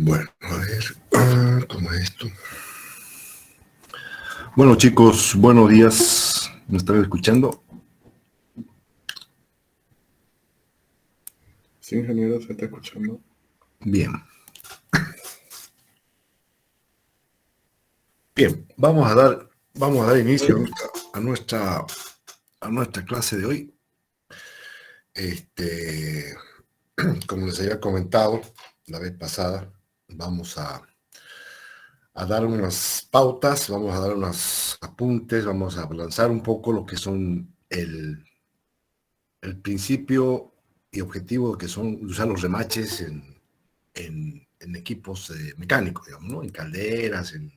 Bueno, a ver, ¿cómo es esto? Bueno, chicos, buenos días. ¿Me están escuchando? Sí, ingeniero, se está escuchando. Bien. Bien, vamos a dar inicio a nuestra clase de hoy. Como les había comentado la vez pasada, vamos a dar unas pautas, vamos a dar unos apuntes, vamos a lanzar un poco lo que son el principio y objetivo que son usar los remaches en equipos mecánicos, digamos, ¿no? En calderas, en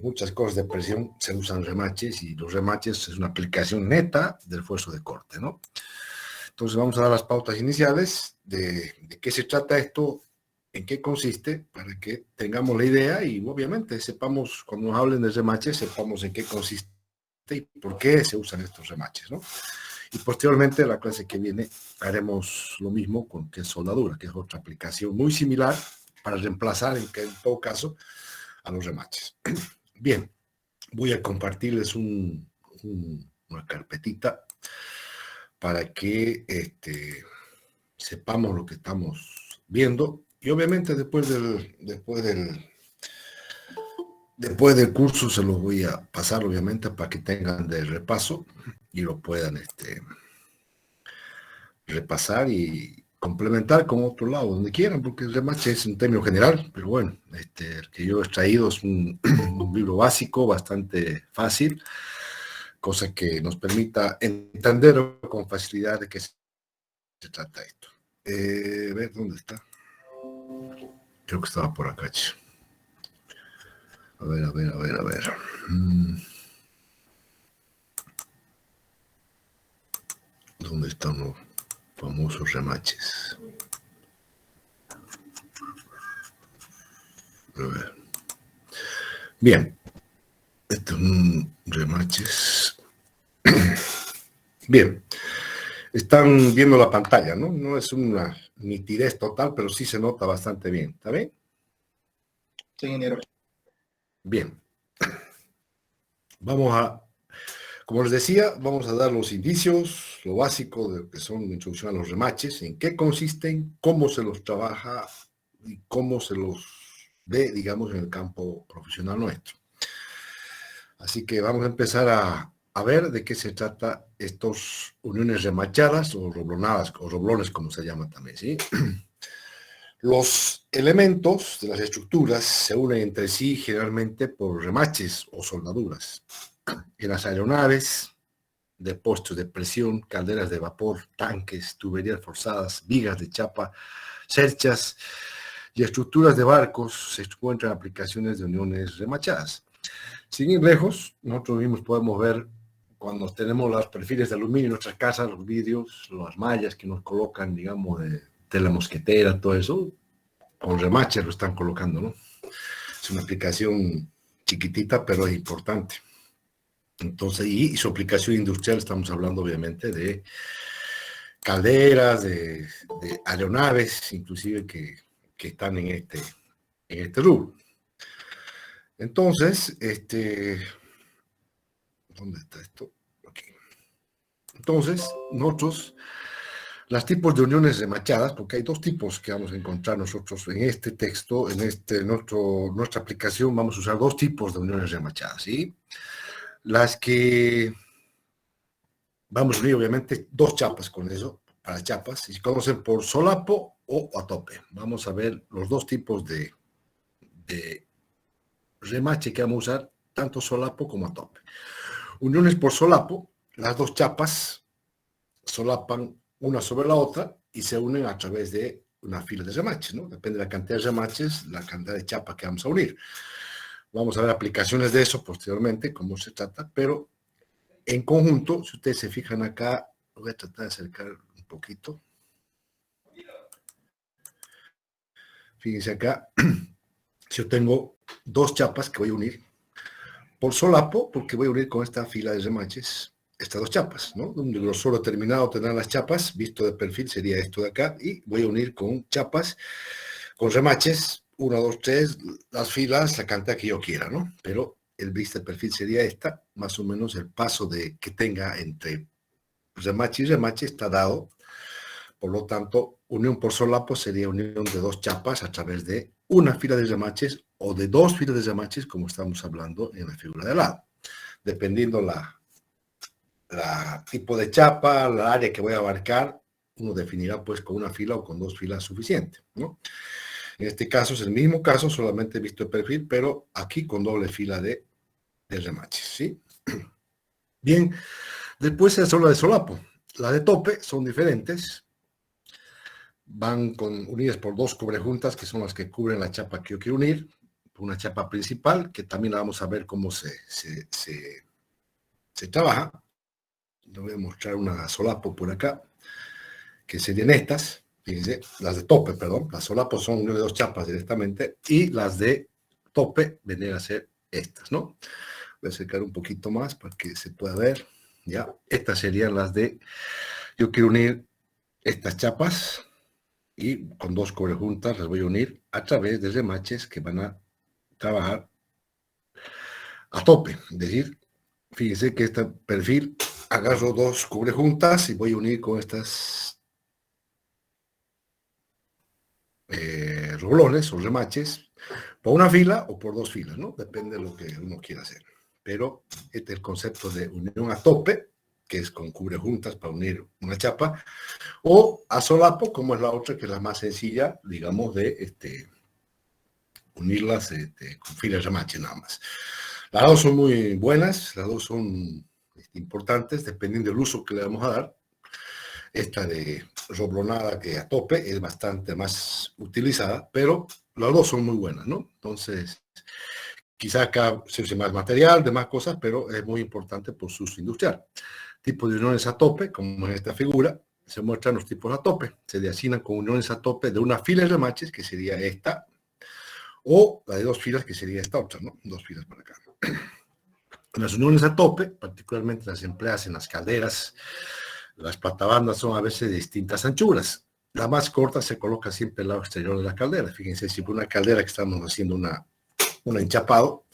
muchas cosas de presión se usan remaches y los remaches es una aplicación neta del esfuerzo de corte, ¿no? Entonces vamos a dar las pautas iniciales de qué se trata esto, en qué consiste, para que tengamos la idea y obviamente sepamos, cuando nos hablen de remaches, sepamos en qué consiste y por qué se usan estos remaches, ¿no? Y posteriormente, la clase que viene, haremos lo mismo con que es soldadura, que es otra aplicación muy similar para reemplazar, en todo caso, a los remaches. Bien, voy a compartirles una carpetita para que sepamos lo que estamos viendo. Y obviamente después del curso se los voy a pasar, obviamente, para que tengan de repaso y lo puedan repasar y complementar con otro lado, donde quieran, porque el remache es un término general, pero bueno, el que yo he traído es un libro básico, bastante fácil, cosa que nos permita entender con facilidad de qué se trata esto. A ver, ¿dónde está? Creo que estaba por acá. A ver. ¿Dónde están los famosos remaches? A ver. Bien, estos son remaches. Bien, están viendo la pantalla, ¿no? No es una nitidez total, pero sí se nota bastante bien. ¿Está bien? Sí, ingeniero. Bien. Como les decía, vamos a dar los indicios, lo básico de lo que son la introducción a los remaches, en qué consisten, cómo se los trabaja y cómo se los ve, digamos, en el campo profesional nuestro. Así que vamos a empezar a ver de qué se trata estos uniones remachadas o roblonadas, o roblones como se llama también, ¿sí? Los elementos de las estructuras se unen entre sí generalmente por remaches o soldaduras. En las aeronaves, depósitos de presión, calderas de vapor, tanques, tuberías forzadas, vigas de chapa, cerchas y estructuras de barcos se encuentran aplicaciones de uniones remachadas. Sin ir lejos, nosotros mismos podemos ver cuando tenemos los perfiles de aluminio en nuestras casas, los vidrios, las mallas que nos colocan, digamos, de la mosquetera, todo eso, con remaches lo están colocando, ¿no? Es una aplicación chiquitita, pero es importante. Entonces, y su aplicación industrial, estamos hablando obviamente de calderas, de aeronaves, inclusive que están en este rubro. Entonces, ¿dónde está esto? Aquí. Entonces, nosotros, los tipos de uniones remachadas, porque hay dos tipos que vamos a encontrar nosotros en este texto, en nuestra aplicación, vamos a usar dos tipos de uniones remachadas, ¿sí? Las que vamos a unir, obviamente, dos chapas con eso, para chapas, y se conocen por solapo o a tope. Vamos a ver los dos tipos de remache que vamos a usar, tanto solapo como a tope. Uniones por solapo, las dos chapas solapan una sobre la otra y se unen a través de una fila de remaches, ¿no? Depende de la cantidad de remaches, la cantidad de chapas que vamos a unir. Vamos a ver aplicaciones de eso posteriormente, cómo se trata, pero en conjunto, si ustedes se fijan acá, voy a tratar de acercar un poquito. Fíjense acá, si yo tengo dos chapas que voy a unir por solapo, porque voy a unir con esta fila de remaches estas dos chapas, ¿no? Un grosor determinado tendrán las chapas, visto de perfil sería esto de acá, y voy a unir con chapas, con remaches, 1, 2, 3, las filas, la cantidad que yo quiera, ¿no? Pero el vista de perfil sería esta, más o menos el paso que tenga entre remache y remache está dado. Por lo tanto, unión por solapo sería unión de dos chapas a través de una fila de remaches o de dos filas de remaches, como estamos hablando en la figura de lado. Dependiendo la tipo de chapa, la área que voy a abarcar, uno definirá pues con una fila o con dos filas suficiente, ¿no? En este caso es el mismo caso, solamente visto de perfil, pero aquí con doble fila de remaches, ¿sí? Bien, después es solo de solapo. Las de tope son diferentes, van unidas por dos cubrejuntas, que son las que cubren la chapa que yo quiero unir, una chapa principal, que también la vamos a ver cómo se trabaja. Le voy a mostrar una solapo por acá, que serían estas, fíjense, las de tope, perdón, las solapos son una de dos chapas directamente, y las de tope vendrían a ser estas, ¿no? Voy a acercar un poquito más para que se pueda ver, ya, estas serían las de, yo quiero unir estas chapas, y con dos cubrejuntas las voy a unir a través de remaches que van a trabajar a tope, es decir, fíjense que este perfil, agarro dos cubrejuntas y voy a unir con estas rolones o remaches por una fila o por dos filas, ¿no? Depende de lo que uno quiera hacer. Pero este es el concepto de unión a tope, que es con cubrejuntas para unir una chapa, o a solapo, como es la otra, que es la más sencilla, digamos, de unirlas con filas remache nada más. Las dos son muy buenas, las dos son importantes, dependiendo del uso que le vamos a dar. Esta de roblonada que a tope es bastante más utilizada, pero las dos son muy buenas, ¿no? Entonces, quizá acá se use más material, de más cosas, pero es muy importante por su uso industrial. Tipos de uniones a tope, como en esta figura, se muestran los tipos a tope. Se designan con uniones a tope de una fila de remaches, que sería esta, o la de dos filas, que sería esta otra, ¿no? Dos filas para acá. Las uniones a tope, particularmente las empleadas en las calderas, las platabandas son a veces de distintas anchuras. La más corta se coloca siempre al lado exterior de la caldera. Fíjense, si por una caldera que estamos haciendo un enchapado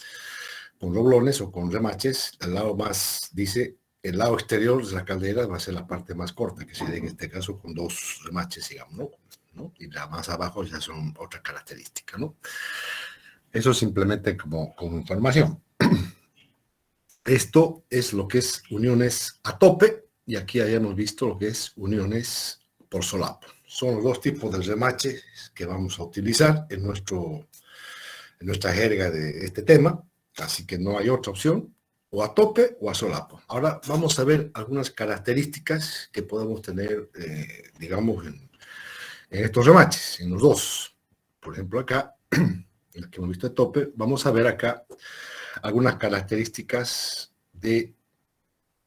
con roblones o con remaches, el lado más, dice, el lado exterior de la caldera va a ser la parte más corta, que sería en este caso con dos remaches, digamos, ¿no? Y la más abajo ya son otra característica, ¿no? Eso simplemente como información. Esto es lo que es uniones a tope, y aquí hayamos visto lo que es uniones por solapo. Son los dos tipos de remache que vamos a utilizar en nuestra jerga de este tema, así que no hay otra opción, o a tope o a solapo. Ahora vamos a ver algunas características que podemos tener, digamos, en estos remaches, en los dos. Por ejemplo, acá, en el que hemos visto de tope, vamos a ver acá algunas características de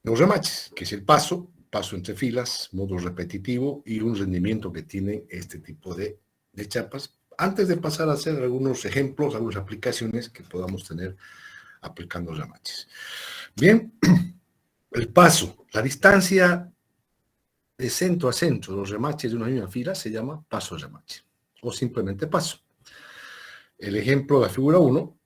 los remaches, que es el paso entre filas, modo repetitivo y un rendimiento que tiene este tipo de chapas, antes de pasar a hacer algunos ejemplos, algunas aplicaciones que podamos tener aplicando remaches. Bien, el paso, la distancia de centro a centro de los remaches de una misma fila se llama paso de remache, o simplemente paso. El ejemplo de la figura 1,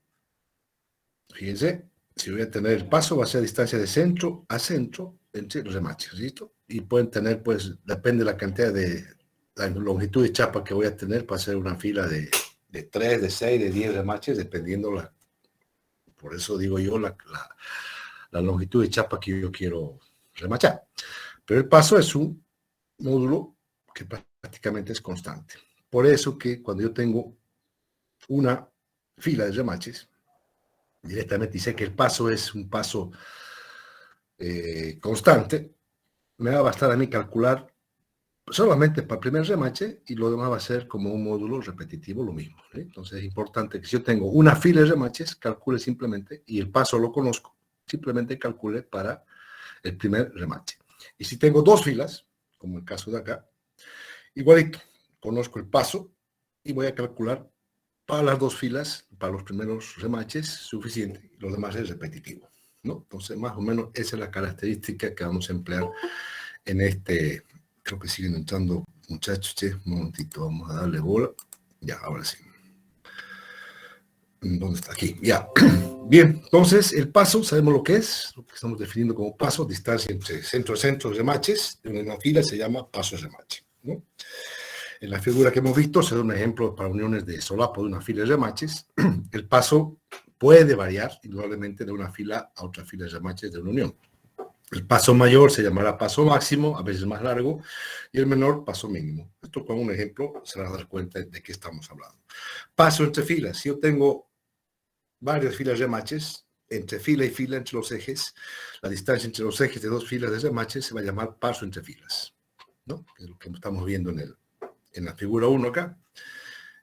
fíjense, si voy a tener el paso, va a ser distancia de centro a centro entre los remaches, ¿listo? Y pueden tener, pues, depende de la cantidad de, la longitud de chapa que voy a tener para hacer una fila de 3, de 6, de 10 remaches, dependiendo por eso digo yo, la longitud de chapa que yo quiero remachar. Pero el paso es un módulo que prácticamente es constante. Por eso que cuando yo tengo una fila de remaches, directamente dice que el paso es un paso constante, me va a bastar a mí calcular solamente para el primer remache y lo demás va a ser como un módulo repetitivo lo mismo, ¿sí? Entonces es importante que si yo tengo una fila de remaches, calcule simplemente, y el paso lo conozco, simplemente calcule para el primer remache. Y si tengo dos filas, como el caso de acá, igualito, conozco el paso y voy a calcular para las dos filas, para los primeros remaches, suficiente, y los demás es repetitivo, ¿no? Entonces, más o menos esa es la característica que vamos a emplear en este. Creo que siguen entrando muchachos, che, un momentito, vamos a darle bola. Ya, ahora sí. ¿Dónde está? Aquí, ya. Bien, entonces el paso, sabemos lo que es, lo que estamos definiendo como paso, distancia entre centro a centro de remaches de una fila se llama paso de remache, ¿no? En la figura que hemos visto se da un ejemplo para uniones de solapo de una fila de remaches. El paso puede variar indudablemente de una fila a otra fila de remaches de una unión. El paso mayor se llamará paso máximo, a veces más largo, y el menor paso mínimo. Esto con un ejemplo se van a dar cuenta de qué estamos hablando. Paso entre filas. Si yo tengo varias filas de remaches, entre fila y fila, entre los ejes, la distancia entre los ejes de dos filas de remaches se va a llamar paso entre filas, ¿no? Que es lo que estamos viendo en la figura 1 acá.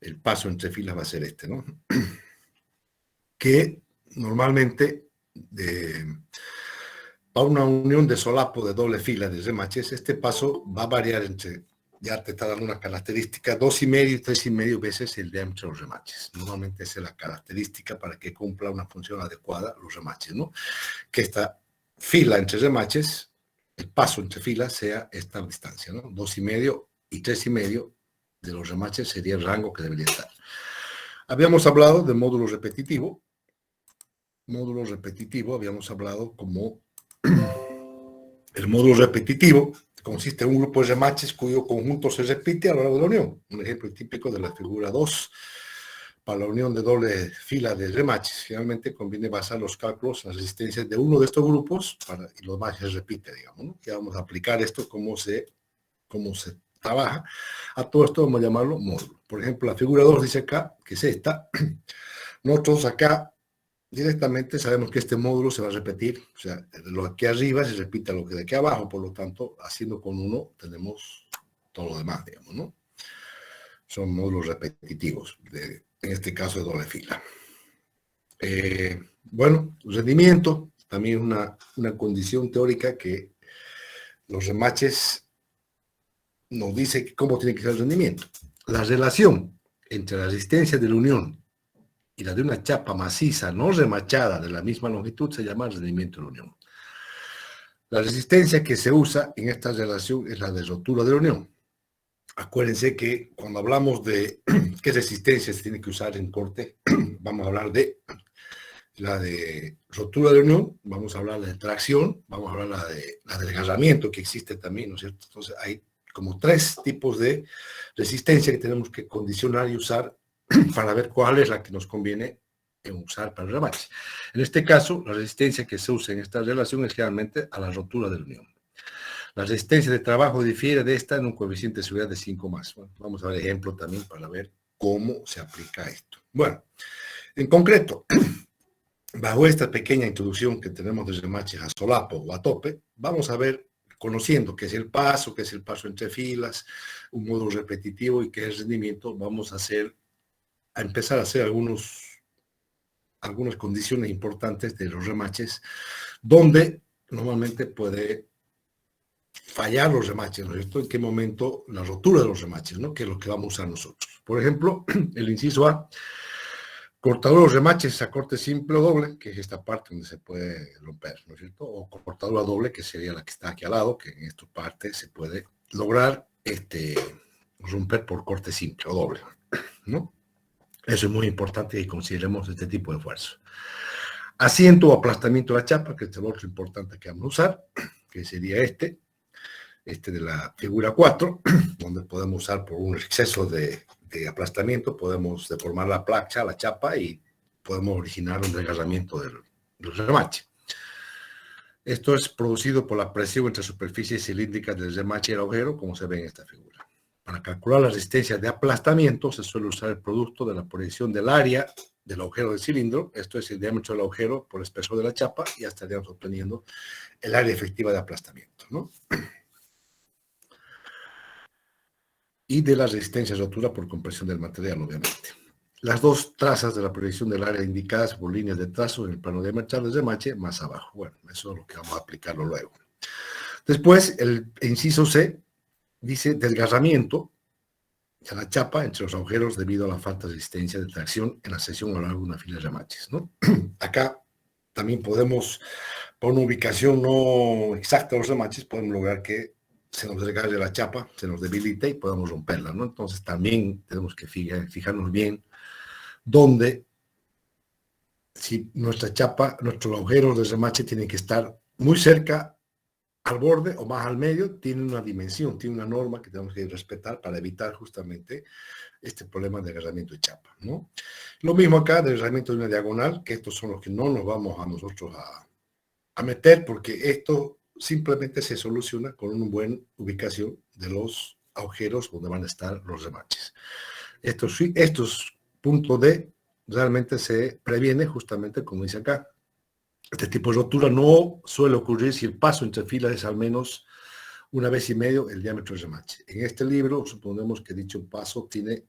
El paso entre filas va a ser este, ¿no? Que normalmente para una unión de solapo de doble fila de remaches, este paso va a variar entre, ya te está dando una característica, 2,5 y 3,5 veces el diámetro de los remaches. Normalmente esa es la característica para que cumpla una función adecuada los remaches, ¿no? Que esta fila entre remaches, el paso entre filas sea esta distancia, ¿no? 2,5 y 3,5 de los remaches sería el rango que debería estar. Habíamos hablado de módulo repetitivo. Módulo repetitivo, habíamos hablado como el módulo repetitivo consiste en un grupo de remaches cuyo conjunto se repite a lo largo de la unión. Un ejemplo típico de la figura 2. Para la unión de doble fila de remaches, finalmente conviene basar los cálculos en las resistencias de uno de estos grupos y los demás se repite, digamos, ¿no? Ya vamos a aplicar esto, cómo se trabaja. A todo esto vamos a llamarlo módulo. Por ejemplo, la figura 2 dice acá, que es esta. Nosotros acá directamente sabemos que este módulo se va a repetir, o sea, lo de aquí arriba se repite a lo que de aquí abajo, por lo tanto, haciendo con uno tenemos todo lo demás, digamos, ¿no? Son módulos repetitivos, en este caso de doble fila. Bueno, rendimiento, también una condición teórica que los remaches nos dice cómo tiene que ser el rendimiento. La relación entre la resistencia de la unión y la de una chapa maciza no remachada de la misma longitud se llama rendimiento de la unión. La resistencia que se usa en esta relación es la de rotura de la unión. Acuérdense que cuando hablamos de qué resistencia se tiene que usar en corte, vamos a hablar de la de rotura de unión, vamos a hablar de tracción, vamos a hablar de desgarramiento que existe también, ¿no es cierto? Entonces hay como 3 tipos de resistencia que tenemos que condicionar y usar para ver cuál es la que nos conviene usar para el remache. En este caso, la resistencia que se usa en esta relación es generalmente a la rotura de la unión. La resistencia de trabajo difiere de esta en un coeficiente de seguridad de 5 más. Bueno, vamos a ver ejemplo también para ver cómo se aplica esto. Bueno, en concreto, bajo esta pequeña introducción que tenemos de remaches a solapo o a tope, vamos a ver, conociendo qué es el paso entre filas, un módulo repetitivo y qué es rendimiento, vamos a empezar a hacer algunas condiciones importantes de los remaches, donde normalmente puede fallar los remaches, ¿no es cierto? ¿En qué momento la rotura de los remaches, ¿no? Que es lo que vamos a usar nosotros. Por ejemplo, el inciso A, cortadura de los remaches a corte simple o doble, que es esta parte donde se puede romper, ¿no es cierto? O cortadura doble, que sería la que está aquí al lado, que en esta parte se puede lograr romper por corte simple o doble, ¿no? Eso es muy importante que consideremos este tipo de esfuerzo. Asiento o aplastamiento de la chapa, que es el otro importante que vamos a usar, que sería este de la figura 4, donde podemos usar por un exceso de aplastamiento, podemos deformar la placa, la chapa, y podemos originar un desgarramiento del remache. Esto es producido por la presión entre superficies cilíndricas del remache y el agujero, como se ve en esta figura. Para calcular la resistencia de aplastamiento se suele usar el producto de la proyección del área del agujero del cilindro, esto es el diámetro del agujero por el espesor de la chapa, y ya estaríamos obteniendo el área efectiva de aplastamiento, ¿no? Y de la resistencia de rotura por compresión del material, obviamente. Las dos trazas de la proyección del área indicadas por líneas de trazo en el plano diametral del remache más abajo. Bueno, eso es lo que vamos a aplicarlo luego. Después, el inciso C dice desgarramiento a la chapa entre los agujeros debido a la falta de resistencia de tracción en la sección a lo largo de una fila de remaches, ¿no? Acá también podemos, por una ubicación no exacta de los remaches, podemos lograr que se nos desgarre la chapa, se nos debilita y podemos romperla, ¿no? Entonces también tenemos que fijarnos bien dónde si nuestra chapa, nuestros agujeros de remache tienen que estar muy cerca al borde o más al medio, tiene una dimensión, tiene una norma que tenemos que respetar para evitar justamente este problema de agarramiento de chapa, ¿no? Lo mismo acá del agarramiento de una diagonal, que estos son los que no nos vamos a nosotros a meter, porque esto simplemente se soluciona con una buena ubicación de los agujeros donde van a estar los remaches. Estos puntos D realmente se previene justamente como dice acá. Este tipo de rotura no suele ocurrir si el paso entre filas es al menos 1,5 veces el diámetro del remache. En este libro suponemos que dicho paso tiene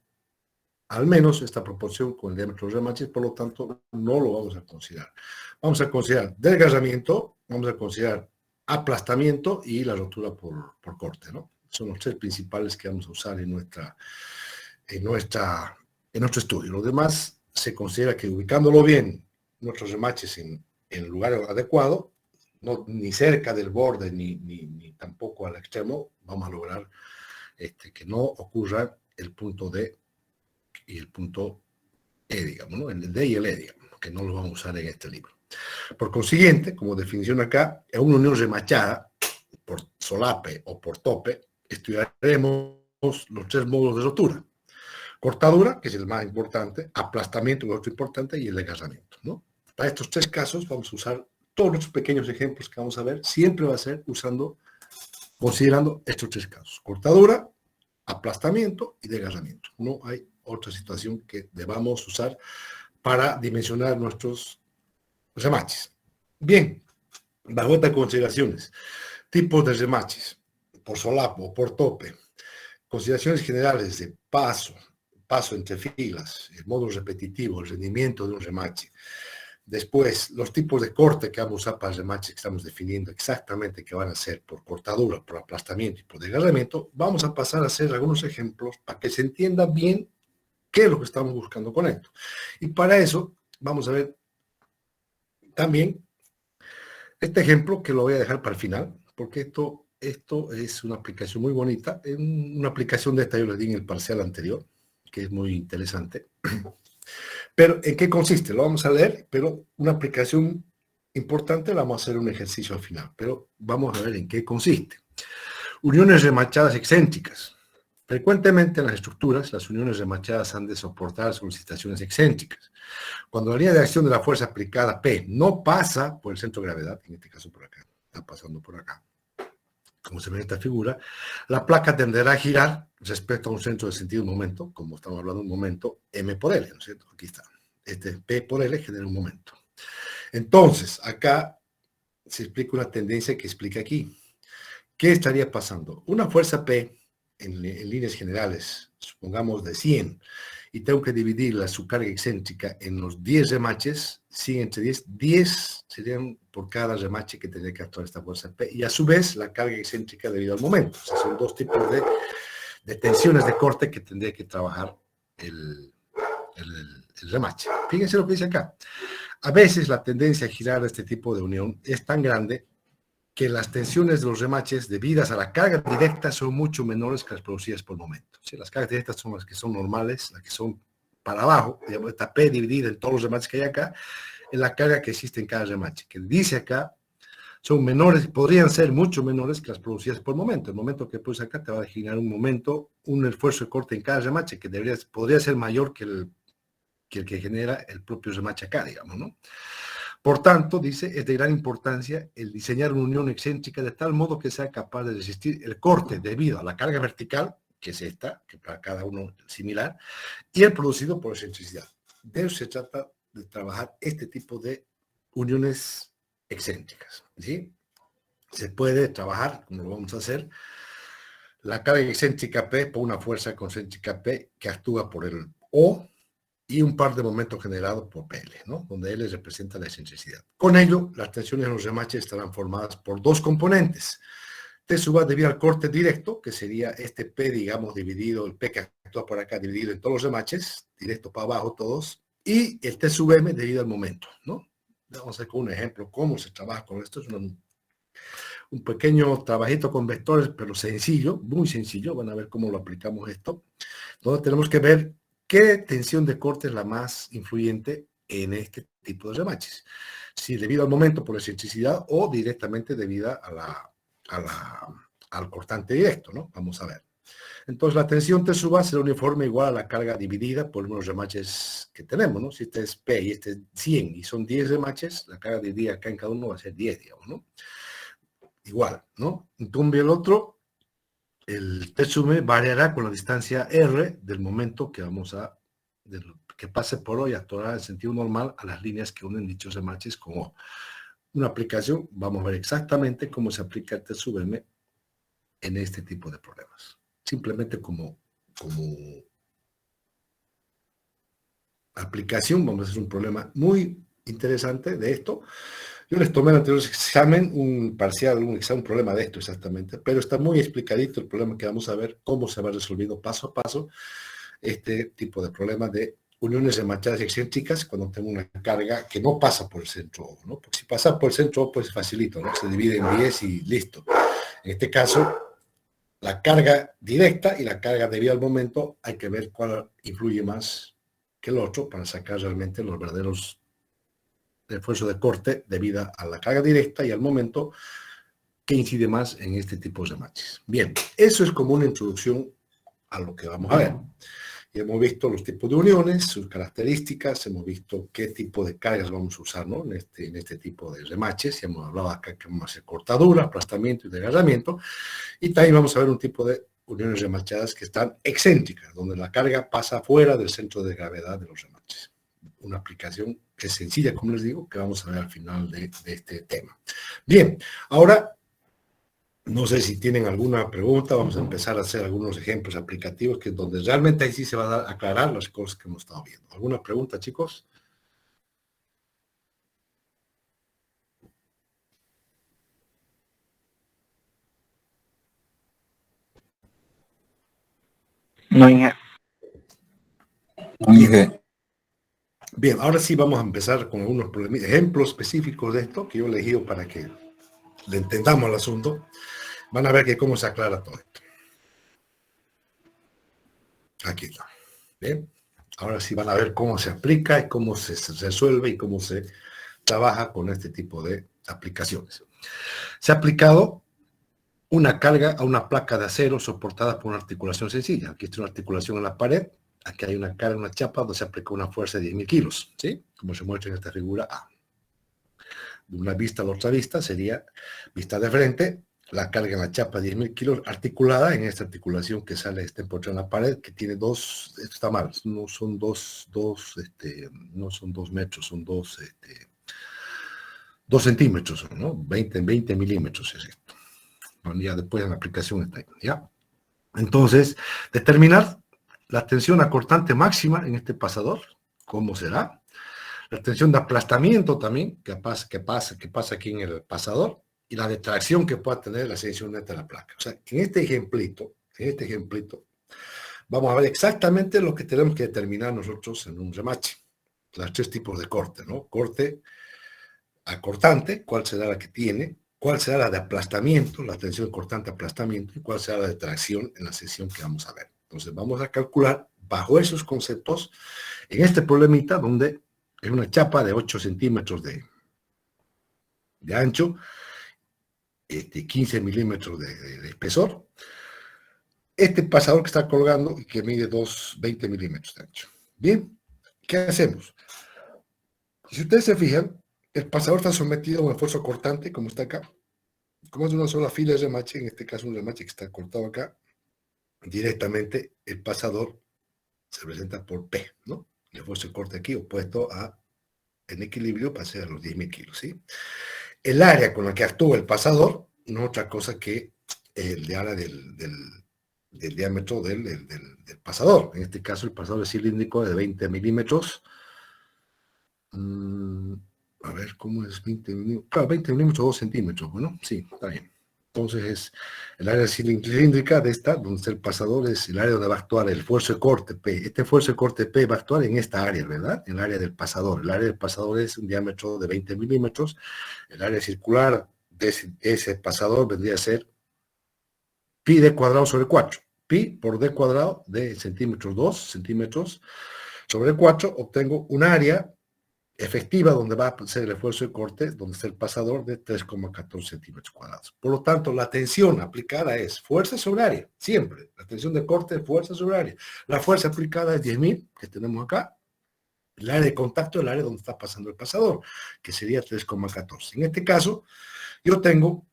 al menos esta proporción con el diámetro del remache, por lo tanto no lo vamos a considerar. Vamos a considerar desgarramiento, vamos a considerar aplastamiento y la rotura por corte, ¿no? Son los tres principales que vamos a usar en nuestro estudio. Lo demás se considera que ubicándolo bien, nuestros remaches en el lugar adecuado, no, ni cerca del borde ni tampoco al extremo, vamos a lograr que no ocurra el punto D y el punto E, digamos, ¿no? El D y el E, digamos, que no lo vamos a usar en este libro. Por consiguiente, como definición acá, es una unión remachada por solape o por tope, estudiaremos los tres modos de rotura. Cortadura, que es el más importante, aplastamiento, que es otro importante, y el desgarramiento, ¿no? Para estos tres casos vamos a usar todos los pequeños ejemplos que vamos a ver, siempre va a ser considerando estos tres casos. Cortadura, aplastamiento y desgarramiento. No hay otra situación que debamos usar para dimensionar nuestros remaches. Bien, bajo estas consideraciones, tipos de remaches, por solapo o por tope, consideraciones generales de paso entre filas, el modo repetitivo, el rendimiento de un remache. Después, los tipos de corte que vamos a usar para el remache que estamos definiendo exactamente que van a ser por cortadura, por aplastamiento y por desgarramiento, vamos a pasar a hacer algunos ejemplos para que se entienda bien qué es lo que estamos buscando con esto. Y para eso vamos a ver también este ejemplo que lo voy a dejar para el final, porque esto es una aplicación muy bonita. Una aplicación de esta yo les di en el parcial anterior, que es muy interesante. Pero, ¿en qué consiste? Lo vamos a leer, pero una aplicación importante la vamos a hacer un ejercicio al final, pero vamos a ver en qué consiste. Uniones remachadas excéntricas. Frecuentemente en las estructuras, las uniones remachadas han de soportar solicitaciones excéntricas. Cuando la línea de acción de la fuerza aplicada P no pasa por el centro de gravedad, en este caso por acá, está pasando por acá, como se ve en esta figura, la placa tenderá a girar respecto a un centro de sentido de momento, como estamos hablando de un momento, M por L, ¿no es cierto? Aquí está. P por L genera un momento. Entonces, acá se explica una tendencia que explica aquí. ¿Qué estaría pasando? Una fuerza P, en líneas generales, supongamos de 100, y tengo que dividir su carga excéntrica en los 10 remaches, 100 entre 10 serían por cada remache que tendría que actuar esta fuerza P, y a su vez la carga excéntrica debido al momento. O sea, son dos tipos de tensiones de corte que tendría que trabajar el remache. Fíjense lo que dice acá. A veces la tendencia a girar este tipo de unión es tan grande que las tensiones de los remaches debidas a la carga directa son mucho menores que las producidas por el momento. ¿Sí? Las cargas directas son las que son normales, las que son para abajo, digamos, esta P dividida en todos los remaches que hay acá, es la carga que existe en cada remache, que dice acá, son menores, podrían ser mucho menores que las producidas por el momento. El momento que produces acá te va a generar un momento, un esfuerzo de corte en cada remache que podría ser mayor que el que genera el propio remache acá, digamos, ¿no? Por tanto, dice, es de gran importancia el diseñar una unión excéntrica de tal modo que sea capaz de resistir el corte debido a la carga vertical, que es esta, que para cada uno es similar, y el producido por excentricidad. De eso se trata de trabajar este tipo de uniones excéntricas, ¿sí? Se puede trabajar, como lo vamos a hacer, la carga excéntrica P por una fuerza concéntrica P que actúa por el O, y un par de momentos generados por PL, ¿no? Donde L representa la excentricidad. Con ello, las tensiones en los remaches estarán formadas por dos componentes. T sub A debido al corte directo, que sería este P, digamos, dividido, el P que actúa por acá, dividido en todos los remaches, directo para abajo todos, y el T sub M debido al momento, ¿no? Vamos a hacer con un ejemplo cómo se trabaja con esto. Es un pequeño trabajito con vectores, pero sencillo, muy sencillo. Van a ver cómo lo aplicamos esto. Donde tenemos que ver ¿qué tensión de corte es la más influyente en este tipo de remaches. Si debido al momento por la excentricidad o directamente debido al cortante directo, ¿no? Vamos a ver. Entonces la tensión T sub A será uniforme igual a la carga dividida por los remaches que tenemos, ¿no? Si este es P y este es 100 y son 10 remaches, la carga dividida acá en cada uno va a ser 10, digamos, ¿no? Igual, ¿no? En cambio el otro, el T sub M variará con la distancia R del momento que vamos a, que pase por O y actuará en sentido normal a las líneas que unen dichos remaches con O. Una aplicación, vamos a ver exactamente cómo se aplica el T sub M en este tipo de problemas. Simplemente como aplicación, vamos a hacer un problema muy interesante de esto. Yo les tomé en el anterior examen un parcial, un problema de esto exactamente, pero está muy explicadito el problema que vamos a ver, cómo se va resolviendo paso a paso este tipo de problema de uniones remachadas y excéntricas cuando tengo una carga que no pasa por el centro O, ¿no? Porque si pasa por el centro O, pues facilito, ¿no? Se divide en 10 y listo. En este caso, la carga directa y la carga debida al momento, hay que ver cuál influye más que el otro para sacar realmente los verdaderos esfuerzos de corte debido a la carga directa y al momento que incide más en este tipo de remaches. Bien, eso es como una introducción a lo que vamos a ver. Y hemos visto los tipos de uniones, sus características, hemos visto qué tipo de cargas vamos a usar, ¿no? en este tipo de remaches. Y hemos hablado acá que vamos a hacer cortadura, aplastamiento y desgarramiento. Y también vamos a ver un tipo de uniones remachadas que están excéntricas, donde la carga pasa fuera del centro de gravedad de los remaches. Una aplicación que es sencilla, como les digo, que vamos a ver al final de este tema. Bien, ahora no sé si tienen alguna pregunta, vamos a empezar a hacer algunos ejemplos aplicativos que donde realmente ahí sí se van a aclarar las cosas que hemos estado viendo. ¿Alguna pregunta, chicos? No, Inge. Bien. Bien, ahora sí vamos a empezar con algunos ejemplos específicos de esto que yo he elegido para que le entendamos el asunto. Van a ver que cómo se aclara todo esto. Aquí está. Bien. Ahora sí van a ver cómo se aplica y cómo se resuelve y cómo se trabaja con este tipo de aplicaciones. Se ha aplicado una carga a una placa de acero soportada por una articulación sencilla. Aquí está una articulación en la pared. Aquí hay una carga, una chapa donde se aplica una fuerza de 10.000 kilos, ¿sí? Como se muestra en esta figura A. De una vista a la otra vista sería vista de frente, la carga en la chapa de 10.000 kilos articulada en esta articulación que sale este empotrado en la pared, que tiene dos, esto está mal, no son no son 2 metros, son 2 centímetros, ¿no? 20 milímetros es esto. Bueno, ya después en la aplicación está ahí, ¿ya? Entonces, determinar la tensión acortante máxima en este pasador, ¿cómo será? La tensión de aplastamiento también, que pasa aquí en el pasador, y la de tracción que pueda tener la sección neta de la placa. O sea, en este ejemplito, vamos a ver exactamente lo que tenemos que determinar nosotros en un remache. Los 3 tipos de corte, ¿no? Corte acortante, cuál será la que tiene, cuál será la de aplastamiento, la tensión cortante aplastamiento, y cuál será la de tracción en la sección que vamos a ver. Entonces vamos a calcular bajo esos conceptos en este problemita donde es una chapa de 8 centímetros de ancho, 15 milímetros de espesor. Este pasador que está colgando y que mide 20 milímetros de ancho. Bien, ¿qué hacemos? Si ustedes se fijan, el pasador está sometido a un esfuerzo cortante, como está acá. Como es de una sola fila de remache, en este caso un remache que está cortado acá, directamente el pasador se representa por P, ¿no? El esfuerzo de corte aquí opuesto en equilibrio pase a los 10.000 kilos, ¿sí? El área con la que actúa el pasador no es otra cosa que el área del diámetro del pasador. En este caso el pasador es cilíndrico de 20 milímetros. A ver, ¿cómo es 20 milímetros? Claro, 20 milímetros o 2 centímetros, bueno, sí, está bien. Entonces es el área cilíndrica de esta, donde está el pasador, es el área donde va a actuar el esfuerzo de corte P. Este esfuerzo de corte P va a actuar en esta área, ¿verdad? En el área del pasador. El área del pasador es un diámetro de 20 milímetros. El área circular de ese pasador vendría a ser pi d cuadrado sobre 4. Pi por d cuadrado de centímetros, 2 centímetros sobre 4, obtengo un área efectiva, donde va a ser el esfuerzo de corte, donde está el pasador, de 3,14 centímetros cuadrados. Por lo tanto, la tensión aplicada es fuerza sobre área, siempre. La tensión de corte es fuerza sobre área. La fuerza aplicada es 10.000, que tenemos acá. El área de contacto es el área donde está pasando el pasador, que sería 3,14. En este caso, yo tengo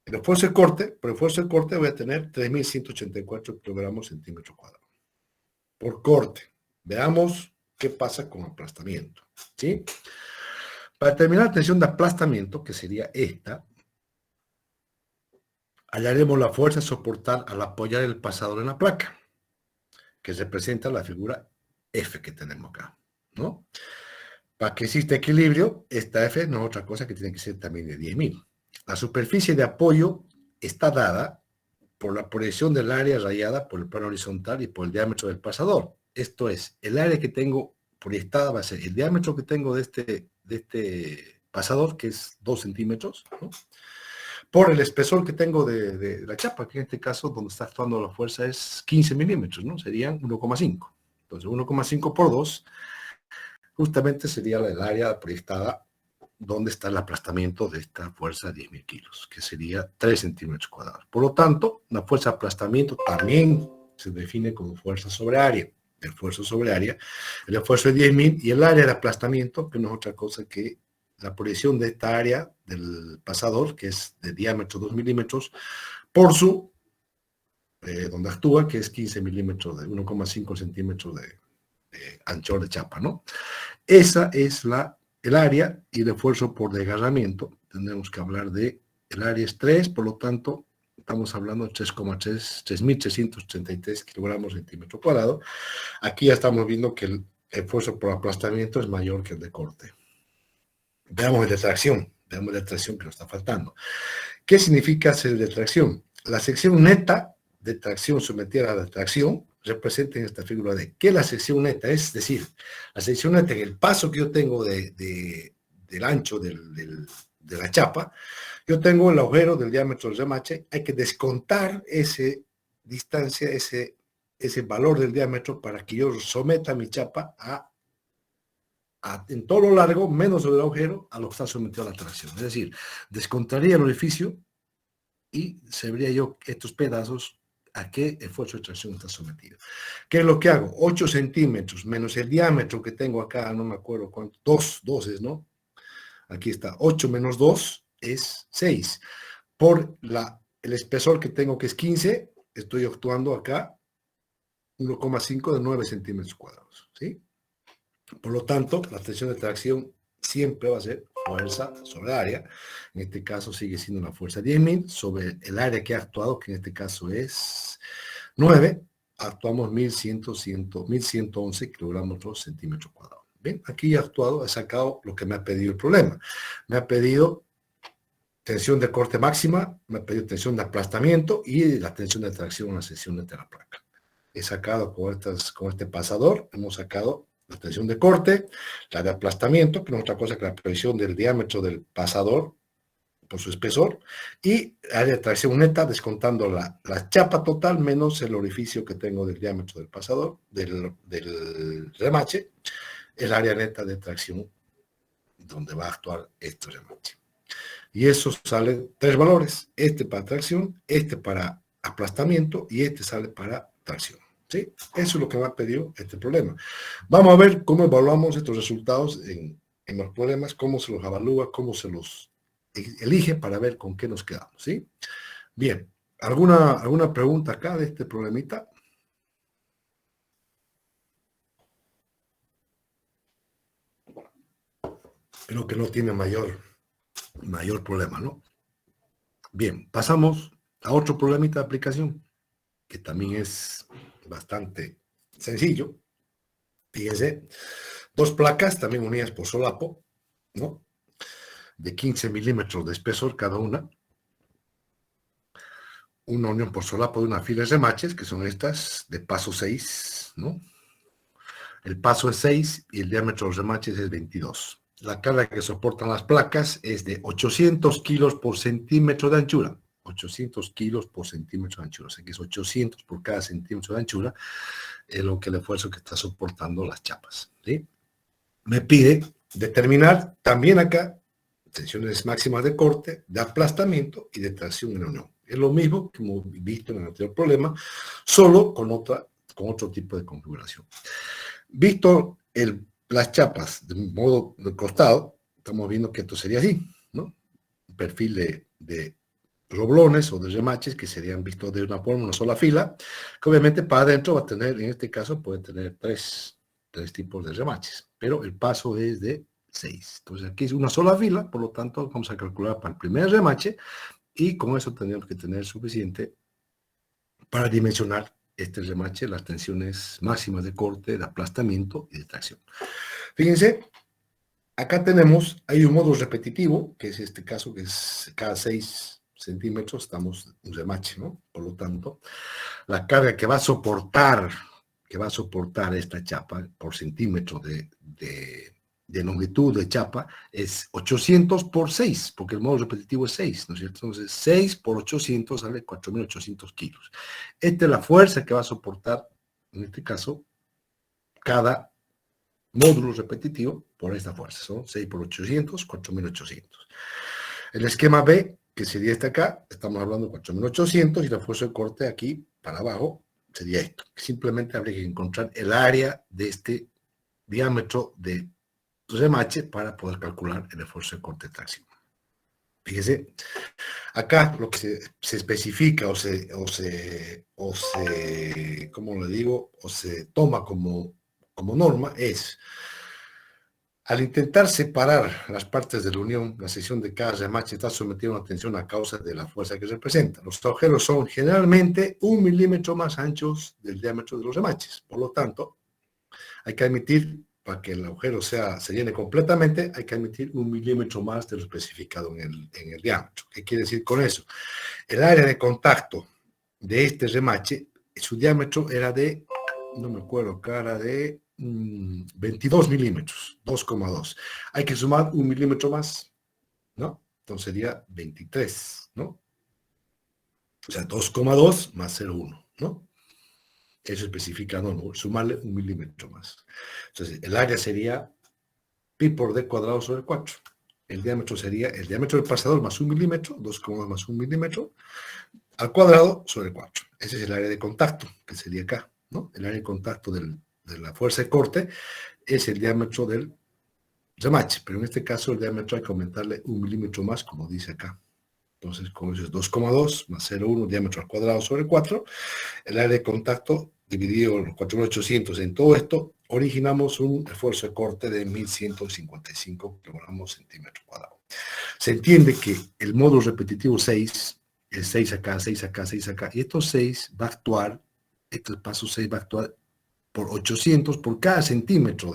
el esfuerzo de corte, por el esfuerzo de corte voy a tener 3.184 kilogramos centímetro cuadrado. Por corte. Veamos qué pasa con aplastamiento. ¿Sí? Para determinar la tensión de aplastamiento, que sería esta, hallaremos la fuerza a soportar al apoyar el pasador en la placa, que representa la figura F que tenemos acá, ¿no? Para que exista equilibrio, esta F no es otra cosa que tiene que ser también de 10.000. La superficie de apoyo está dada por la proyección del área rayada por el plano horizontal y por el diámetro del pasador. Esto es, el área que tengo proyectada va a ser el diámetro que tengo de este pasador, que es 2 centímetros, ¿no? Por el espesor que tengo de la chapa, que en este caso, donde está actuando la fuerza, es 15 milímetros, ¿no? Serían 1,5. Entonces, 1,5 por 2, justamente sería el área proyectada donde está el aplastamiento de esta fuerza de 10.000 kilos, que sería 3 centímetros cuadrados. Por lo tanto, la fuerza de aplastamiento también se define como fuerza sobre área. El esfuerzo sobre área, el esfuerzo de 10.000 y el área de aplastamiento, que no es otra cosa que la proyección de esta área del pasador, que es de diámetro 2 milímetros, por su, donde actúa, que es 15 milímetros, de 1,5 centímetros de anchor de chapa, ¿no? Esa es el área y el esfuerzo por desgarramiento. Tenemos que hablar de, el área es 3, por lo tanto, estamos hablando de 3.333 kilogramos centímetro cuadrado. Aquí ya estamos viendo que el esfuerzo por aplastamiento es mayor que el de corte. Veamos el de tracción que nos está faltando. ¿Qué significa hacer el de tracción? La sección neta de tracción sometida a la tracción representa en esta figura D. ¿Qué es la sección neta? Es decir, la sección neta en el paso que yo tengo del ancho de la chapa, yo tengo el agujero del diámetro del remache, hay que descontar esa distancia, ese valor del diámetro para que yo someta mi chapa en todo lo largo, menos el agujero, a lo que está sometido a la tracción. Es decir, descontaría el orificio y sabría yo estos pedazos a qué esfuerzo de tracción está sometido. ¿Qué es lo que hago? 8 centímetros menos el diámetro que tengo acá, no me acuerdo cuánto, 2 es, ¿no? Aquí está, 8 menos 2 es 6. Por el espesor que tengo, que es 15, estoy actuando acá 1,5 de 9 centímetros cuadrados, ¿sí? Por lo tanto, la tensión de tracción siempre va a ser fuerza sobre área. En este caso sigue siendo la fuerza 10.000 sobre el área que ha actuado, que en este caso es 9. Actuamos 1.111 kilogramos por centímetro cuadrado. Bien, aquí he actuado, he sacado lo que me ha pedido el problema. Me ha pedido tensión de corte máxima, me ha pedido tensión de aplastamiento y la tensión de tracción en la sección de la placa. He sacado con este pasador, hemos sacado la tensión de corte, la de aplastamiento, que no es otra cosa que la proyección del diámetro del pasador por su espesor, y área de tracción neta, descontando la chapa total menos el orificio que tengo del diámetro del pasador, del remache, el área neta de tracción donde va a actuar este remache. Y eso sale 3 valores, este para tracción, este para aplastamiento y este sale para tracción. ¿Sí? Eso es lo que me ha pedido este problema. Vamos a ver cómo evaluamos estos resultados en los problemas, cómo se los evalúa, cómo se los elige para ver con qué nos quedamos. ¿Sí? Bien, ¿alguna pregunta acá de este problemita? Creo que no tiene mayor problema, ¿no? Bien, pasamos a otro problemita de aplicación, que también es bastante sencillo. Fíjense, 2 placas también unidas por solapo, ¿no? De 15 milímetros de espesor cada una unión por solapo de una fila de remaches, que son estas, de paso 6, ¿no? El paso es 6 y el diámetro de los remaches es 22. La carga que soportan las placas es de 800 kilos por centímetro de anchura. 800 kilos por centímetro de anchura. O sea que es 800 por cada centímetro de anchura, es lo que el esfuerzo que está soportando las chapas, ¿sí? Me pide determinar también acá tensiones máximas de corte, de aplastamiento y de tracción en unión. Es lo mismo que hemos visto en el anterior problema, solo con otro tipo de configuración. Visto las chapas de modo de costado, estamos viendo que esto sería así, ¿no? Un perfil de roblones o de remaches que serían vistos de una forma, una sola fila, que obviamente para adentro va a tener, en este caso, puede tener tres tipos de remaches, pero el paso es de 6. Entonces aquí es una sola fila, por lo tanto vamos a calcular para el primer remache y con eso tendríamos que tener suficiente para dimensionar este remache, las tensiones máximas de corte, de aplastamiento y de tracción. Fíjense, acá hay un modo repetitivo, que es este caso, que es cada 6 centímetros, estamos un remache, ¿no? Por lo tanto, la carga que va a soportar esta chapa por centímetro de longitud de chapa es 800 por 6, porque el modo repetitivo es 6, ¿no es cierto? Entonces, 6 por 800 sale 4.800 kilos. Esta es la fuerza que va a soportar, en este caso, cada módulo repetitivo por esta fuerza. Son 6 por 800, 4.800. El esquema B, que sería este acá, estamos hablando de 4.800 y la fuerza de corte aquí para abajo sería esto. Simplemente habría que encontrar el área de este diámetro de remache para poder calcular el esfuerzo de corte de tracción. Fíjese, acá lo que se especifica ¿cómo le digo? O se toma como norma es, al intentar separar las partes de la unión, la sección de cada remache está sometida a una tensión a causa de la fuerza que representa. Los agujeros son generalmente 1 milímetro más anchos del diámetro de los remaches. Por lo tanto, hay que admitir, para que el agujero se llene completamente, hay que admitir 1 milímetro más de lo especificado en el diámetro. ¿Qué quiere decir con eso? El área de contacto de este remache, su diámetro era de, no me acuerdo, era de 22 milímetros, 2,2. Hay que sumar 1 milímetro más, ¿no? Entonces sería 23, ¿no? O sea, 2,2 más 0,1, ¿no? Eso especifica, no, sumarle 1 milímetro más. Entonces, el área sería pi por d cuadrado sobre 4. El diámetro sería el diámetro del pasador más 1 milímetro, 2,2 más 1 milímetro, al cuadrado sobre 4. Ese es el área de contacto, que sería acá, ¿no? El área de contacto de la fuerza de corte es el diámetro del remache, pero en este caso el diámetro hay que aumentarle 1 milímetro más, como dice acá. Entonces, con eso es 2,2 más 0,1 diámetro al cuadrado sobre 4. El área de contacto dividido en los 4.800 en todo esto, originamos un esfuerzo de corte de 1.155 kilogramos centímetro cuadrado. Se entiende que el módulo repetitivo 6, el 6 acá, 6 acá, 6 acá, y estos 6 va a actuar, este paso 6 va a actuar por 800 por cada centímetro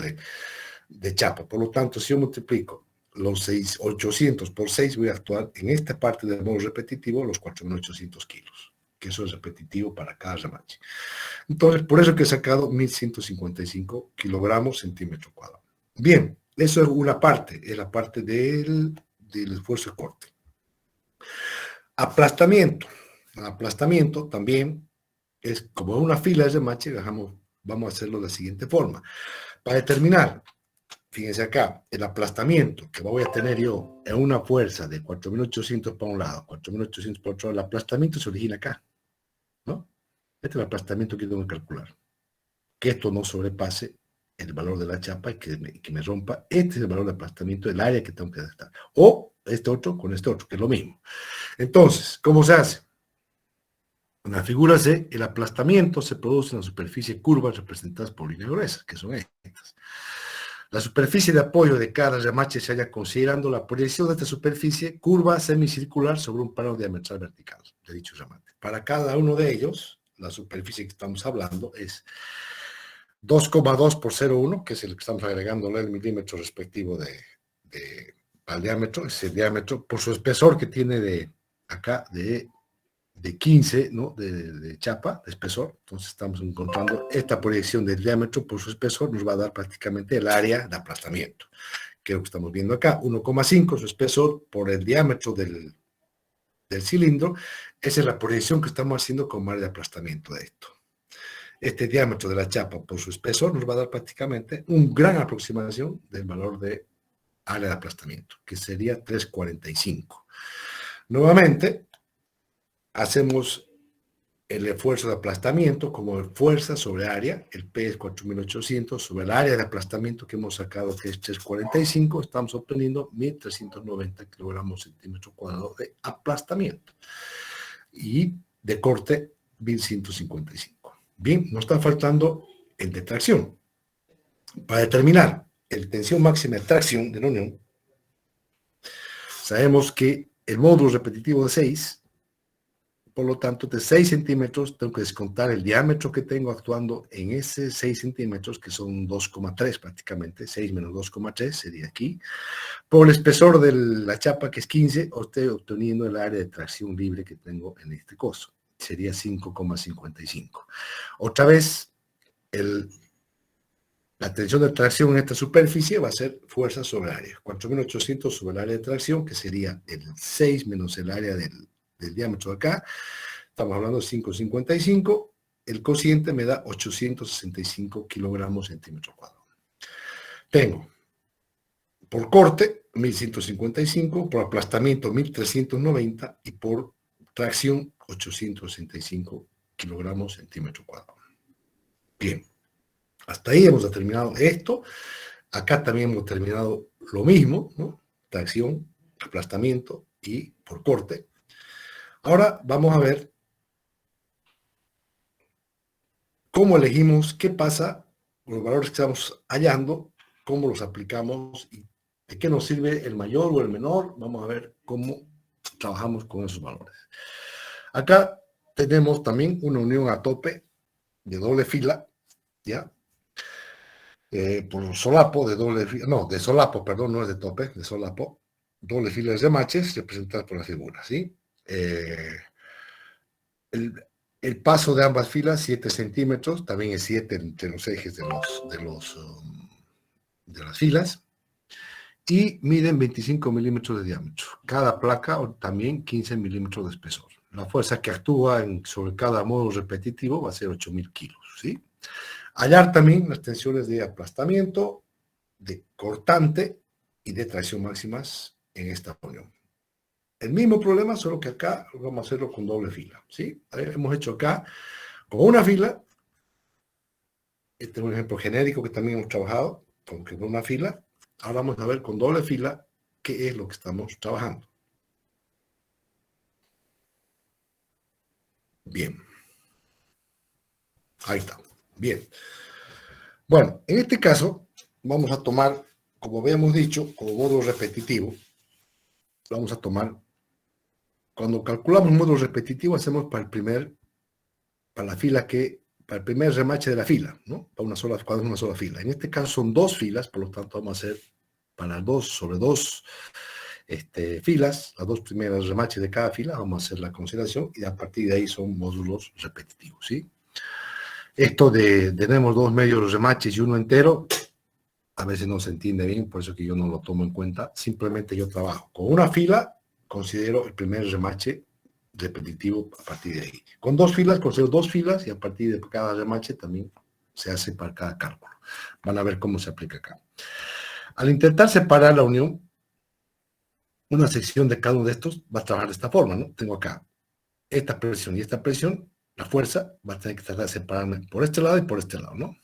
de chapa. Por lo tanto, si yo multiplico los 800 por 6, voy a actuar en esta parte del módulo repetitivo los 4.800 kilos, que eso es repetitivo para cada remache. Entonces, por eso que he sacado 1.155 kilogramos centímetro cuadrado. Bien, eso es una parte, es la parte del esfuerzo de corte. Aplastamiento. El aplastamiento también es como una fila de remache, vamos a hacerlo de la siguiente forma. Para determinar, fíjense acá, el aplastamiento que voy a tener yo en una fuerza de 4.800 para un lado, 4.800 para otro lado, el aplastamiento se origina acá, ¿no? Este es el aplastamiento que tengo que calcular. Que esto no sobrepase el valor de la chapa y que me rompa. Este es el valor de aplastamiento del área que tengo que adaptar. O este otro con este otro, que es lo mismo. Entonces, ¿cómo se hace? En la figura C, el aplastamiento se produce en la superficie curva representadas por líneas gruesas, que son estas. La superficie de apoyo de cada remache se halla considerando la proyección de esta superficie curva semicircular sobre un plano diametral vertical de dicho remate. Para cada uno de ellos, la superficie que estamos hablando es 2,2 por 0,1, que es el que estamos agregándole el milímetro respectivo al diámetro, es el diámetro por su espesor que tiene de 15, ¿no? de chapa, de espesor. Entonces estamos encontrando esta proyección del diámetro por su espesor, nos va a dar prácticamente el área de aplastamiento, que es lo que estamos viendo acá, 1,5 su espesor por el diámetro del cilindro. Esa es la proyección que estamos haciendo como área de aplastamiento de esto. Este diámetro de la chapa por su espesor nos va a dar prácticamente una gran aproximación del valor de área de aplastamiento, que sería 345. Nuevamente, hacemos el esfuerzo de aplastamiento como fuerza sobre área, el P es 4.800, sobre el área de aplastamiento que hemos sacado, que es 345, estamos obteniendo 1.390 kilogramos centímetro cuadrado de aplastamiento. Y de corte, 1.155. Bien, nos está faltando el de tracción. Para determinar la tensión máxima de tracción de la unión, sabemos que el módulo repetitivo de 6, por lo tanto, de 6 centímetros tengo que descontar el diámetro que tengo actuando en ese 6 centímetros, que son 2,3 prácticamente, 6 menos 2,3 sería aquí, por el espesor de la chapa, que es 15, estoy obteniendo el área de tracción libre que tengo en este coso, sería 5,55. Otra vez, la tensión de tracción en esta superficie va a ser fuerza sobre área, 4.800 sobre el área de tracción, que sería el 6 menos el área del diámetro de acá, estamos hablando de 5,55, el cociente me da 865 kilogramos centímetro cuadrado. Tengo por corte 1.155, por aplastamiento 1.390 y por tracción 865 kilogramos centímetro cuadrado. Bien, hasta ahí hemos determinado esto. Acá también hemos determinado lo mismo, ¿no? Tracción, aplastamiento y por corte. Ahora vamos a ver cómo elegimos, qué pasa con los valores que estamos hallando, cómo los aplicamos y de qué nos sirve el mayor o el menor. Vamos a ver cómo trabajamos con esos valores. Acá tenemos también una unión a tope de doble fila, ¿ya? Por solapo de doble fila, no, de solapo, perdón, no es de tope, de solapo, doble fila de remaches representadas por la figura, ¿sí? El paso de ambas filas, 7 centímetros, también es 7 entre los ejes de las filas, y miden 25 milímetros de diámetro. Cada placa también 15 milímetros de espesor. La fuerza que actúa sobre cada módulo repetitivo va a ser 8.000 kilos, ¿sí? Hallar también las tensiones de aplastamiento, de cortante y de tracción máximas en esta unión. El mismo problema, solo que acá vamos a hacerlo con doble fila, ¿sí? Hemos hecho acá con una fila. Este es un ejemplo genérico que también hemos trabajado con una fila. Ahora vamos a ver con doble fila qué es lo que estamos trabajando. Bien. Ahí está. Bien. Bueno, en este caso vamos a tomar, como habíamos dicho, como módulo repetitivo, vamos a tomar, cuando calculamos un módulo repetitivo, hacemos para el primer remache de la fila, ¿no? Cuando es una sola fila. En este caso son 2 filas, por lo tanto vamos a hacer para 2 sobre 2 filas, las 2 primeras remaches de cada fila, vamos a hacer la consideración y a partir de ahí son módulos repetitivos, ¿sí? Esto tenemos 2 medios remaches y uno entero, a veces no se entiende bien, por eso que yo no lo tomo en cuenta. Simplemente yo trabajo con una fila, considero el primer remache repetitivo a partir de ahí. Con 2 filas, considero 2 filas y a partir de cada remache también se hace para cada cálculo. Van a ver cómo se aplica acá. Al intentar separar la unión, una sección de cada uno de estos va a trabajar de esta forma, ¿no? Tengo acá esta presión y esta presión, la fuerza va a tener que tratar de separarme por este lado y por este lado, ¿no?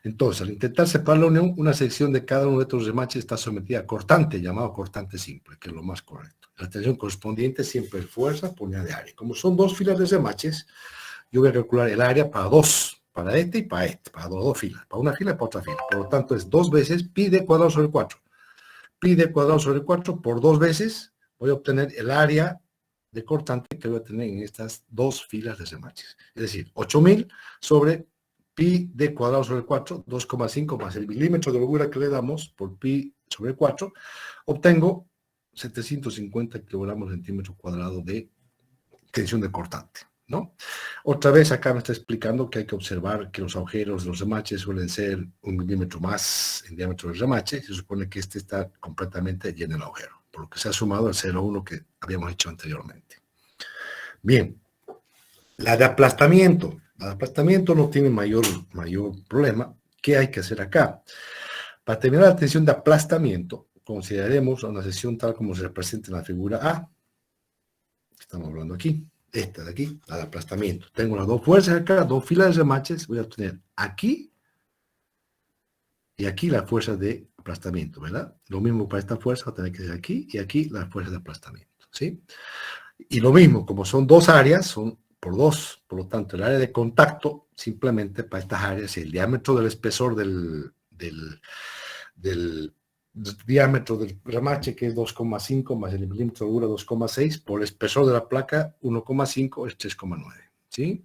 Entonces, al intentar separar la unión, una sección de cada uno de estos remaches está sometida a cortante, llamado cortante simple, que es lo más correcto. La tensión correspondiente siempre es fuerza por unidad de área. Como son 2 filas de remaches, yo voy a calcular el área para 2, para este y para este, para 2 filas, para una fila y para otra fila. Por lo tanto, es 2 veces pi d cuadrado sobre 4. Pi d cuadrado sobre 4 por 2 veces voy a obtener el área de cortante que voy a tener en estas 2 filas de remaches. Es decir, 8.000 sobre pi d cuadrado sobre 4, 2,5 más el milímetro de holgura que le damos por pi sobre 4, obtengo 750 kilogramos centímetro cuadrado de tensión de cortante, ¿no? Otra vez acá me está explicando que hay que observar que los agujeros de los remaches suelen ser 1 milímetro más en diámetro del remache. Se supone que este está completamente lleno el agujero, por lo que se ha sumado el 0,1 que habíamos hecho anteriormente. Bien, la de aplastamiento. La de aplastamiento no tiene mayor problema. ¿Qué hay que hacer acá? Para terminar la tensión de aplastamiento, consideraremos una sección tal como se representa en la figura A. Estamos hablando aquí. Esta de aquí, la de aplastamiento. Tengo las dos fuerzas acá, dos filas de remaches. Voy a obtener aquí y aquí las fuerzas de aplastamiento, ¿verdad? Lo mismo para esta fuerza, va a tener que ser aquí y aquí las fuerzas de aplastamiento, ¿sí? Y lo mismo, como son dos áreas, son por dos. Por lo tanto, el área de contacto, simplemente para estas áreas, el diámetro del espesor del diámetro del remache, que es 2,5 más el milímetro dura 2,6, por el espesor de la placa 1,5 es 3,9, ¿sí?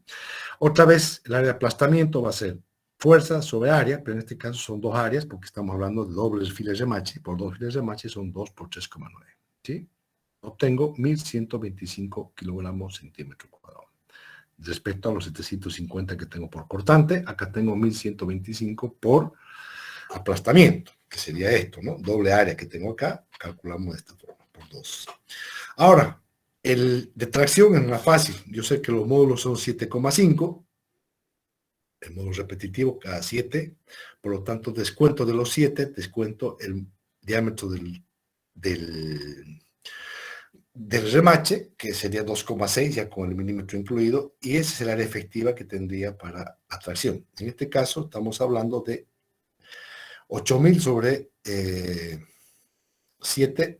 Otra vez, el área de aplastamiento va a ser fuerza sobre área, pero en este caso son dos áreas, porque estamos hablando de dobles filas de remache, por dos filas de remache son 2 por 3,9, ¿sí? Obtengo 1125 kilogramos centímetro cuadrado. Respecto a los 750 que tengo por cortante, acá tengo 1125 por aplastamiento, que sería esto, ¿no? Doble área que tengo acá, calculamos de esta forma, por 2. Ahora, el de tracción es más fácil. Yo sé que los módulos son 7,5, el módulo repetitivo cada 7, por lo tanto, descuento de los 7, descuento el diámetro del remache, que sería 2,6 ya con el milímetro incluido, y esa es el área efectiva que tendría para atracción. En este caso, estamos hablando de 8.000 sobre 7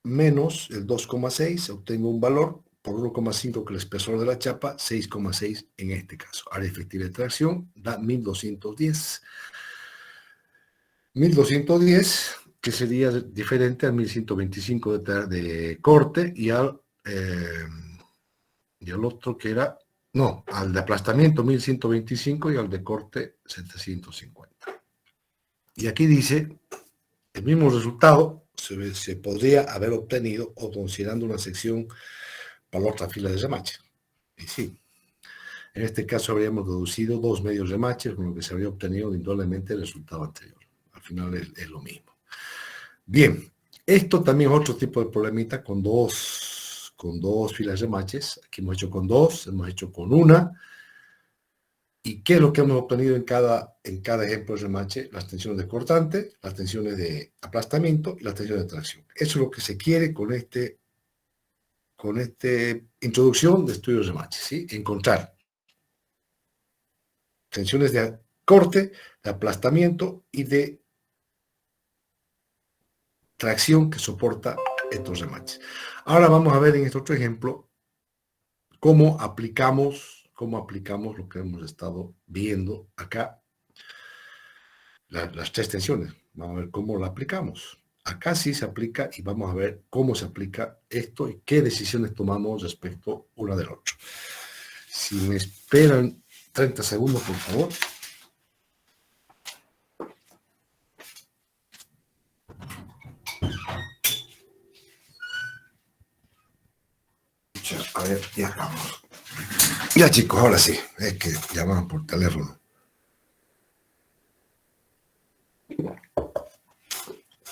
menos el 2,6, obtengo un valor por 1,5 que el espesor de la chapa, 6,6 en este caso. Área efectiva de tracción da 1.210. 1.210, que sería diferente al 1.125 de corte y al otro que era, no, al de aplastamiento 1.125 y al de corte 750. Y aquí dice, el mismo resultado se podría haber obtenido o considerando una sección para la otra fila de remache. Y sí, en este caso habríamos deducido dos medios remaches, con lo que se habría obtenido indudablemente el resultado anterior. Al final es lo mismo. Bien, esto también es otro tipo de problemita con dos filas de remaches. Aquí hemos hecho con dos, hemos hecho con una. ¿Y qué es lo que hemos obtenido en cada ejemplo de remache? Las tensiones de cortante, las tensiones de aplastamiento y las tensiones de tracción. Eso es lo que se quiere con esta introducción de estudios de remache, ¿sí? Encontrar tensiones de corte, de aplastamiento y de tracción que soporta estos remaches. Ahora vamos a ver en este otro ejemplo cómo aplicamos lo que hemos estado viendo acá, las tres tensiones. Vamos a ver cómo la aplicamos. Acá sí se aplica y vamos a ver cómo se aplica esto y qué decisiones tomamos respecto una del otro. Si me esperan 30 segundos, por favor. A ver, ya vamos. Ya, chicos, ahora sí. Es que llaman por teléfono.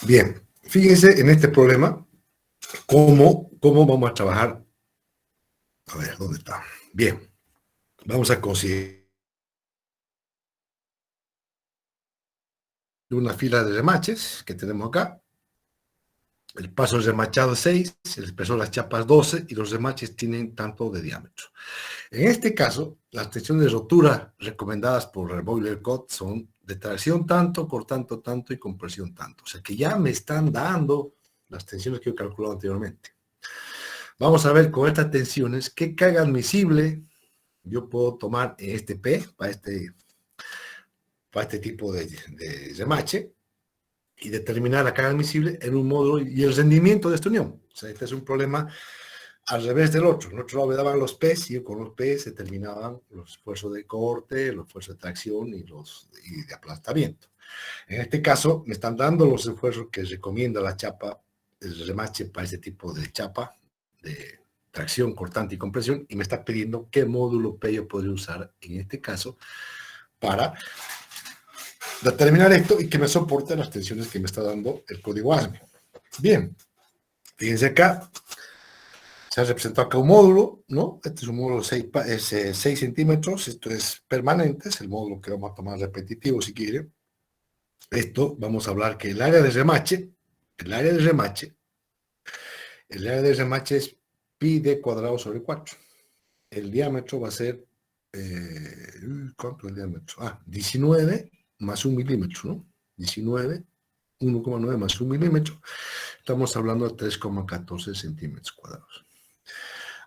Bien, fíjense en este problema cómo vamos a trabajar. A ver, ¿dónde está? Bien, vamos a considerar una fila de remaches que tenemos acá. El paso remachado es 6, el espesor de las chapas 12 y los remaches tienen tanto de diámetro. En este caso, las tensiones de rotura recomendadas por el Boiler Code son de tracción tanto, cortante tanto y compresión tanto. O sea que ya me están dando las tensiones que yo he calculado anteriormente. Vamos a ver con estas tensiones qué carga admisible yo puedo tomar en este P, para este tipo de remache, y determinar la carga admisible en un módulo y el rendimiento de esta unión. O sea, este es un problema al revés del otro. En otro lado me daban los P's y con los P's se determinaban los esfuerzos de corte, los esfuerzos de tracción y de aplastamiento. En este caso me están dando los esfuerzos que recomienda la chapa, el remache para este tipo de chapa, de tracción, cortante y compresión, y me está pidiendo qué módulo P yo podría usar en este caso para determinar esto y que me soporte las tensiones que me está dando el código ASME. Bien, fíjense acá, se ha representado acá un módulo, ¿no? Este es un módulo de 6 centímetros, esto es permanente, es el módulo que vamos a tomar repetitivo si quieren. Esto, vamos a hablar que el área de remache el área de remache es pi d cuadrado sobre 4. El diámetro va a ser, ¿cuánto es el diámetro? 19 más 1 milímetro, ¿no? 19, 1,9 más 1 milímetro. Estamos hablando de 3,14 centímetros cuadrados.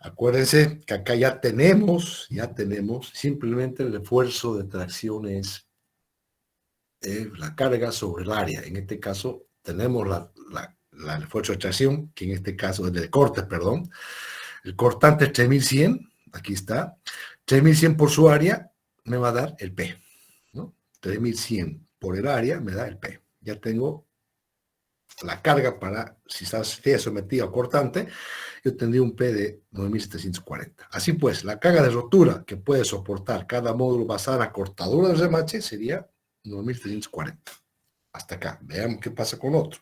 Acuérdense que acá ya tenemos, simplemente el esfuerzo de tracción es la carga sobre el área. En este caso tenemos el esfuerzo de tracción, que en este caso es de corte, perdón. El cortante es 3100, aquí está. 3100 por su área me va a dar el P, ¿no? 3100 por el área me da el P. Ya tengo la carga para, si esté sometido a cortante, yo tendría un P de 9740. Así pues, la carga de rotura que puede soportar cada módulo basada en la cortadura del remache sería 9340. Hasta acá. Veamos qué pasa con otro.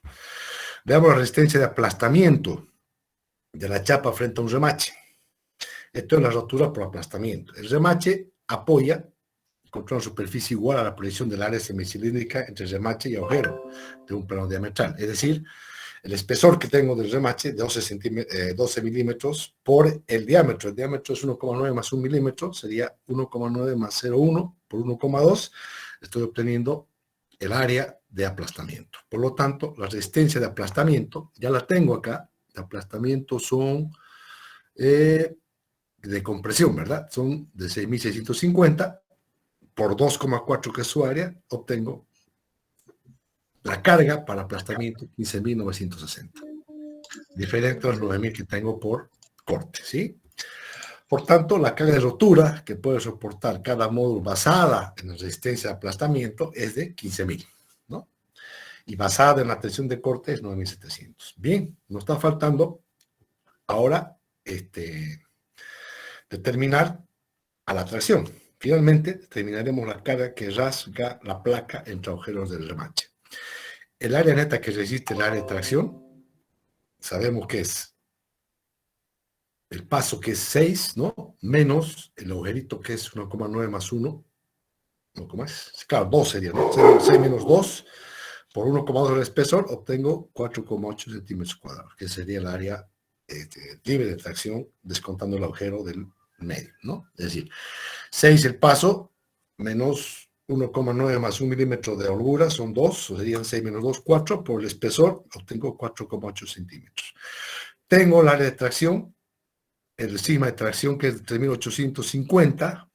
Veamos la resistencia de aplastamiento de la chapa frente a un remache. Esto es la rotura por aplastamiento. El remache apoya contra una superficie igual a la proyección del área semicilíndrica entre remache y agujero de un plano diametral. Es decir, el espesor que tengo del remache, 12 milímetros, por el diámetro. El diámetro es 1,9 más 1 milímetro, sería 1,9 más 0,1 por 1,2. Estoy obteniendo el área de aplastamiento. Por lo tanto, la resistencia de aplastamiento, ya la tengo acá, de aplastamiento son de compresión, ¿verdad? Son de 6.650 por 2,4 que es su área, obtengo la carga para aplastamiento 15.960. Diferente a los 9.000 que tengo por corte, ¿sí? Por tanto, la carga de rotura que puede soportar cada módulo basada en la resistencia de aplastamiento es de 15.000, ¿no? Y basada en la tensión de corte es 9.700. Bien, nos está faltando ahora determinar a la tracción. Finalmente, determinaremos la carga que rasga la placa entre agujeros del remache. El área neta que resiste el área de tracción, sabemos que es el paso que es 6, ¿no? Menos el agujerito que es 1,9 más 1. ¿No? ¿Cómo es? Claro, 2 sería, ¿no? 6 menos 2 por 1,2 del espesor, obtengo 4,8 centímetros cuadrados, que sería el área libre de tracción, descontando el agujero del medio, ¿no? Es decir, 6 el paso, menos 1,9 más 1 milímetro de holgura, son 2, o serían 6 menos 2, 4, por el espesor, obtengo 4,8 centímetros. Tengo el área de tracción, el sigma de tracción que es de 3.850,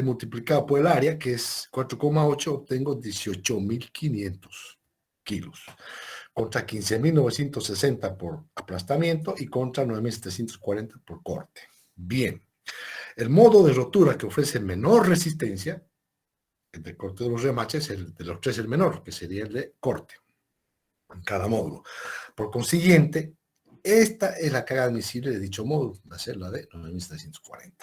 multiplicado por el área, que es 4,8, obtengo 18.500 kilos, contra 15.960 por aplastamiento y contra 9.740 por corte. Bien, el modo de rotura que ofrece menor resistencia, el de corte de los remaches, el de los tres el menor, que sería el de corte, en cada módulo. Por consiguiente, esta es la carga admisible de dicho módulo, va a ser la de 9.740.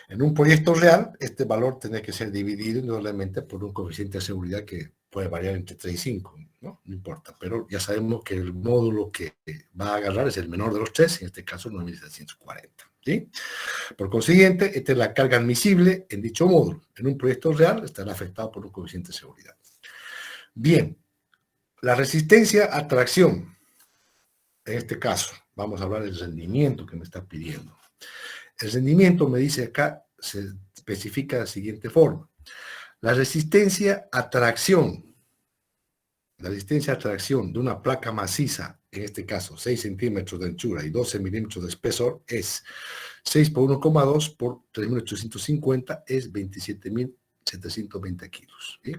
En un proyecto real, este valor tiene que ser dividido indudablemente por un coeficiente de seguridad que puede variar entre 3 y 5, ¿no? No importa, pero ya sabemos que el módulo que va a agarrar es el menor de los tres, en este caso 9.740, ¿sí? Por consiguiente, esta es la carga admisible en dicho módulo. En un proyecto real estará afectado por un coeficiente de seguridad. Bien, la resistencia a tracción, en este caso, vamos a hablar del rendimiento que me está pidiendo. El rendimiento, me dice acá, se especifica de la siguiente forma. La resistencia a tracción de una placa maciza, en este caso 6 centímetros de anchura y 12 milímetros de espesor, es 6 por 1,2 por 3.850, es 27.720 kilos. ¿Sí?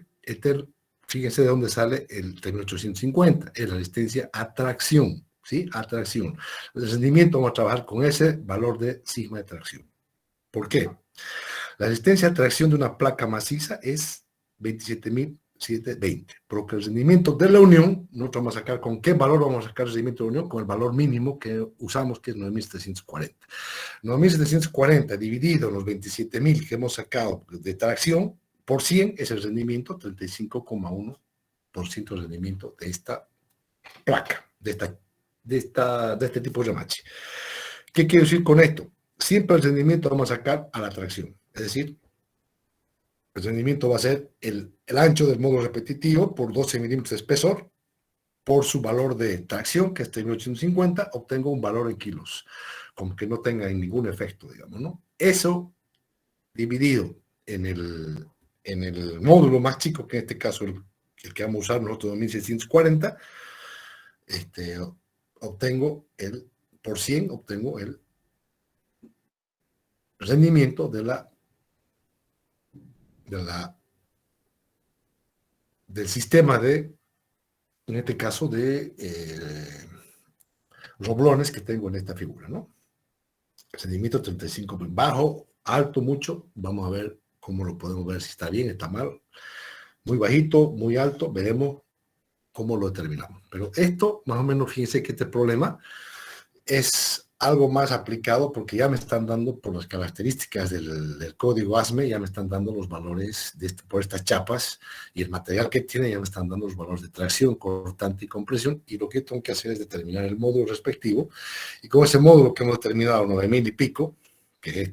Fíjense de dónde sale el 3.850, es la resistencia a tracción. ¿Sí? Atracción. El rendimiento, vamos a trabajar con ese valor de sigma de tracción. ¿Por qué? La resistencia a tracción de una placa maciza es 27.720, porque el rendimiento de la unión, nosotros vamos a sacar con qué valor vamos a sacar el rendimiento de la unión, con el valor mínimo que usamos, que es 9.740. 9.740 dividido en los 27.000 que hemos sacado de tracción, por 100 es el rendimiento, 35,1% de rendimiento de esta placa, de este tipo de remache. ¿Qué quiero decir con esto? Siempre el rendimiento vamos a sacar a la tracción. Es decir, el rendimiento va a ser el ancho del módulo repetitivo por 12 milímetros de espesor por su valor de tracción, que es 3.850, obtengo un valor en kilos, como que no tenga ningún efecto, digamos, ¿no? Eso dividido en el módulo más chico, que en este caso el que vamos a usar nosotros, 2640, obtengo por 100, obtengo el rendimiento del sistema en este caso, de roblones que tengo en esta figura, ¿no? Rendimiento 35, bajo, alto, mucho. Vamos a ver cómo lo podemos ver, si está bien, está mal. Muy bajito, muy alto, veremos cómo lo determinamos. Pero esto, más o menos, fíjense que este problema es algo más aplicado porque ya me están dando, por las características del código ASME, ya me están dando los valores por estas chapas, y el material que tiene ya me están dando los valores de tracción, cortante y compresión, y lo que tengo que hacer es determinar el módulo respectivo, y con ese módulo que hemos determinado, 9.000 y pico, que es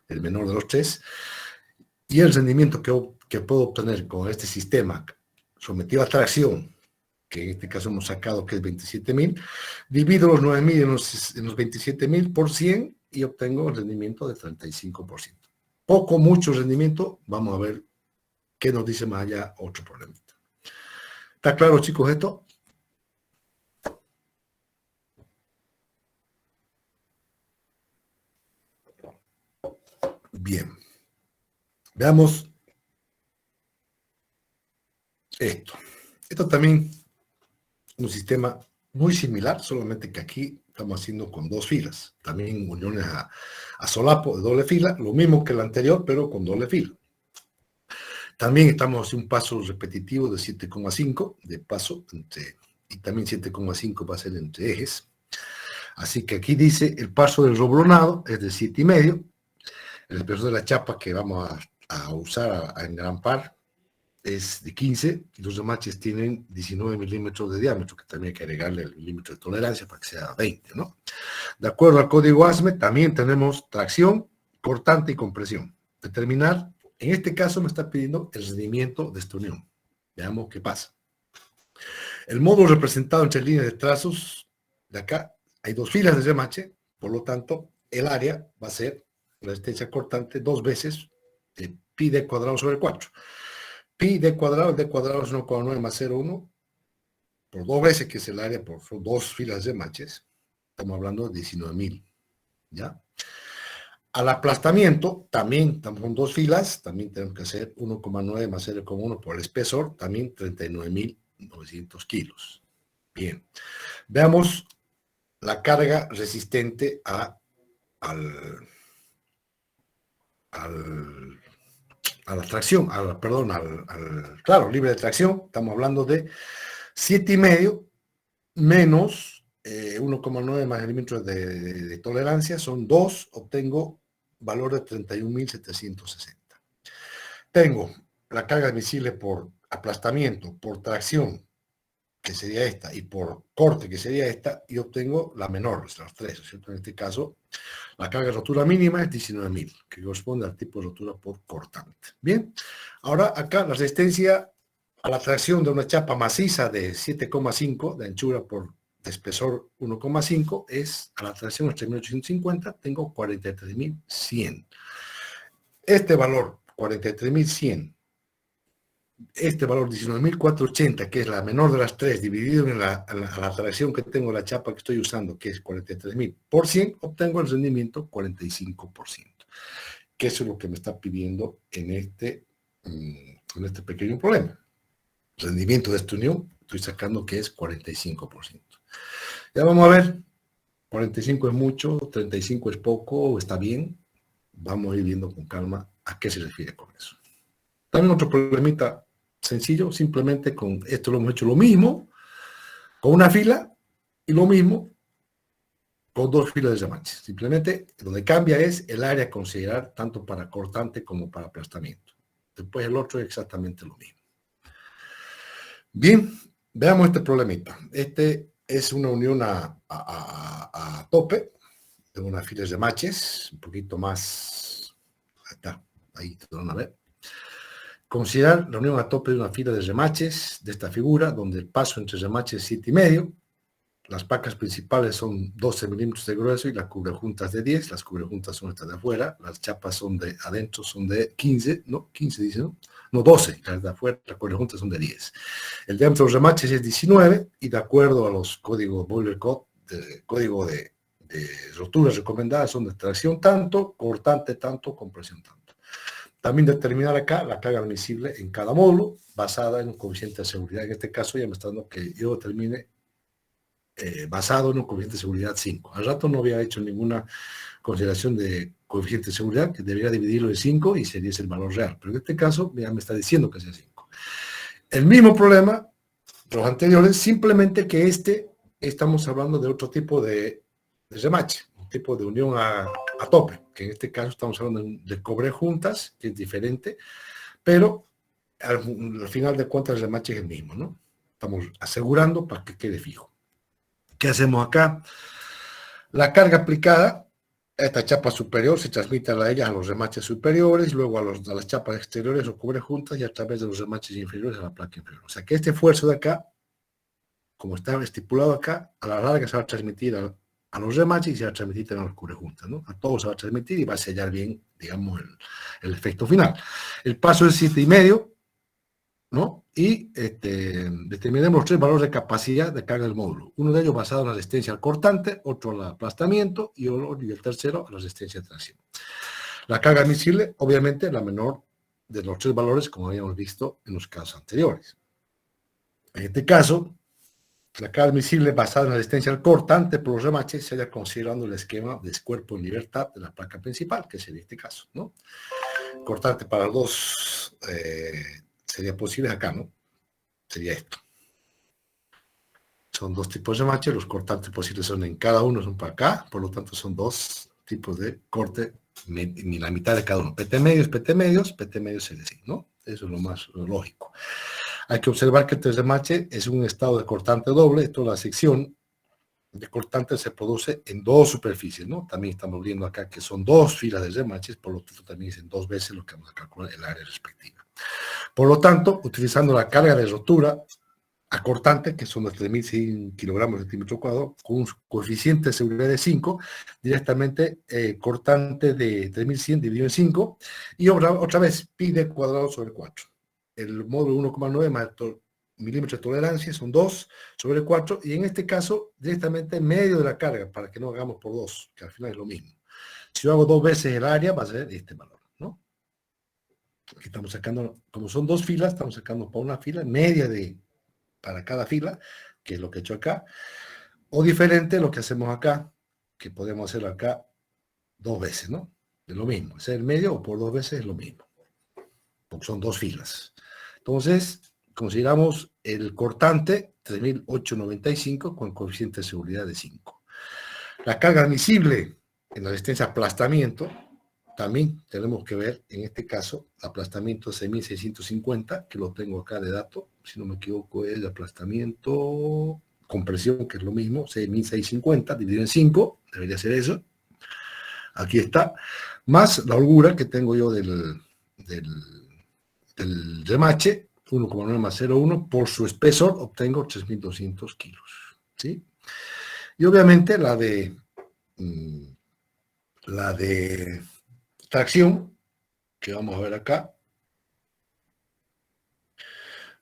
el menor de los tres, y el rendimiento que puedo obtener con este sistema sometido a tracción, que en este caso hemos sacado que es 27.000, divido los 9.000 en los 27.000 por 100 y obtengo el rendimiento de 35%. Poco, mucho rendimiento. Vamos a ver qué nos dice más allá otro problemita. ¿Está claro, chicos, esto? Bien. Veamos esto. Esto también un sistema muy similar, solamente que aquí estamos haciendo con dos filas, también uniones a solapo de doble fila, lo mismo que el anterior, pero con doble fila. También estamos haciendo un paso repetitivo de 7,5 de paso, y también 7,5 va a ser entre ejes. Así que aquí dice el paso del roblonado es de 7,5, el espesor de la chapa que vamos a usar en gran par es de 15, y los remaches tienen 19 milímetros de diámetro, que también hay que agregarle el milímetro de tolerancia para que sea 20, ¿no? De acuerdo al código ASME, también tenemos tracción, cortante y compresión. Determinar, en este caso me está pidiendo el rendimiento de esta unión. Veamos qué pasa. El módulo representado entre líneas de trazos, de acá, hay dos filas de remache, por lo tanto, el área va a ser la resistencia cortante 2 veces de pi d cuadrado sobre 4. Pi d cuadrado es 1,9 más 0,1 por 2 veces, que es el área por son 2 filas de matches. Estamos hablando de 19.000, ¿ya? Al aplastamiento, también estamos con 2 filas, también tenemos que hacer 1,9 más 0,1 por el espesor, también 39.900 kilos. Bien, veamos la carga resistente a la tracción, claro, libre de tracción. Estamos hablando de 7,5 menos 1,9 más milímetros de tolerancia, son 2, obtengo valor de 31.760. Tengo la carga admisible por aplastamiento, por tracción, que sería esta, y por corte, que sería esta, y obtengo la menor de las tres, ¿cierto? En este caso, la carga de rotura mínima es 19.000, que corresponde al tipo de rotura por cortante. Bien, ahora acá la resistencia a la tracción de una chapa maciza de 7,5 de anchura por de espesor 1,5 es a la tracción de 3.850, tengo 43.100. Este valor, 43.100, este valor 19.480, que es la menor de las tres, dividido en la tracción que tengo, la chapa que estoy usando, que es 43.000 por 100, obtengo el rendimiento 45%, que eso es lo que me está pidiendo en este pequeño problema. El rendimiento de esta unión, estoy sacando que es 45%. Ya vamos a ver, 45 es mucho, 35 es poco, está bien. Vamos a ir viendo con calma a qué se refiere con eso. También otro problemita sencillo, simplemente con esto lo hemos hecho lo mismo, con una fila, y lo mismo con 2 filas de remaches. Simplemente donde cambia es el área a considerar tanto para cortante como para aplastamiento. Después el otro es exactamente lo mismo. Bien, veamos este problemita. Este es una unión a tope de una fila de remaches, un poquito más, ahí te van a ver, considerar la unión a tope de una fila de remaches de esta figura, donde el paso entre remaches es 7,5. Las placas principales son 12 milímetros de grueso y las cubrejuntas de 10. Las cubrejuntas son estas de afuera. Las chapas son de adentro, son de 15, ¿no? 15 dice, ¿no? No, 12. Las de afuera, las cubrejuntas son de 10. El diámetro de los remaches es 19 y de acuerdo a los códigos Boiler Code, código de roturas recomendadas, son de tracción tanto, cortante tanto, compresión tanto. También determinar acá la carga admisible en cada módulo, basada en un coeficiente de seguridad. En este caso ya me está dando que yo determine basado en un coeficiente de seguridad 5. Al rato no había hecho ninguna consideración de coeficiente de seguridad, que debería dividirlo en 5 y sería ese el valor real. Pero en este caso ya me está diciendo que sea 5. El mismo problema, los anteriores, simplemente que estamos hablando de otro tipo de remache, un tipo de unión a tope, que en este caso estamos hablando de cobre juntas, que es diferente, pero al final de cuentas el remache es el mismo, ¿no? Estamos asegurando para que quede fijo. ¿Qué hacemos acá? La carga aplicada a esta chapa superior se transmite a ella a los remaches superiores, luego a las chapas exteriores o cubre juntas y a través de los remaches inferiores a la placa inferior. O sea que este esfuerzo de acá, como está estipulado acá, a la larga se va a transmitir a los remaches y se va a transmitir también a los cubre juntas, ¿no? A todos se va a transmitir y va a sellar bien, digamos, el efecto final. El paso es 7,5, ¿no? Y determinemos los 3 valores de capacidad de carga del módulo. Uno de ellos basado en la resistencia al cortante, otro al aplastamiento y el tercero a la resistencia de tracción. La carga admisible, obviamente, la menor de los 3 valores, como habíamos visto en los casos anteriores. En este caso, la carga admisible basada en la resistencia al cortante por los remaches sería considerando el esquema de cuerpo en libertad de la placa principal, que sería este caso, ¿no? Cortante para los dos sería posible acá, ¿no? Sería esto. Son 2 tipos de remache, los cortantes posibles son en cada uno, son para acá, por lo tanto son 2 tipos de corte, ni la mitad de cada uno. PT medios, sería así, ¿no? Eso es lo más lógico. Hay que observar que el remache es un estado de cortante doble, toda la sección de cortante se produce en 2 superficies, ¿no? También estamos viendo acá que son 2 filas de remaches, por lo tanto también es en 2 veces lo que vamos a calcular el área respectiva. Por lo tanto, utilizando la carga de rotura a cortante, que son los 3.100 kilogramos de centímetro cuadrado, con un coeficiente de seguridad de 5, directamente cortante de 3.100 dividido en 5, y otra vez pi d cuadrado sobre 4. El módulo 1,9 más milímetros de tolerancia son 2 sobre 4, y en este caso directamente en medio de la carga, para que no hagamos por 2, que al final es lo mismo. Si yo hago 2 veces el área, va a ser este valor, ¿no? Aquí estamos sacando, como son 2 filas, estamos sacando para una fila media para cada fila, que es lo que he hecho acá, o diferente lo que hacemos acá, que podemos hacerlo acá 2 veces, ¿no? Es lo mismo, hacer el medio o por 2 veces es lo mismo, porque son 2 filas. Entonces, consideramos el cortante 3.895 con coeficiente de seguridad de 5. La carga admisible en la resistencia a aplastamiento, también tenemos que ver, en este caso, aplastamiento 6.650, que lo tengo acá de dato, si no me equivoco, es el aplastamiento, compresión, que es lo mismo, 6.650 dividido en 5, debería ser eso. Aquí está, más la holgura que tengo yo del remache, 1,9 más 0,1, por su espesor obtengo 3.200 kilos, ¿sí? Y obviamente la de tracción, que vamos a ver acá,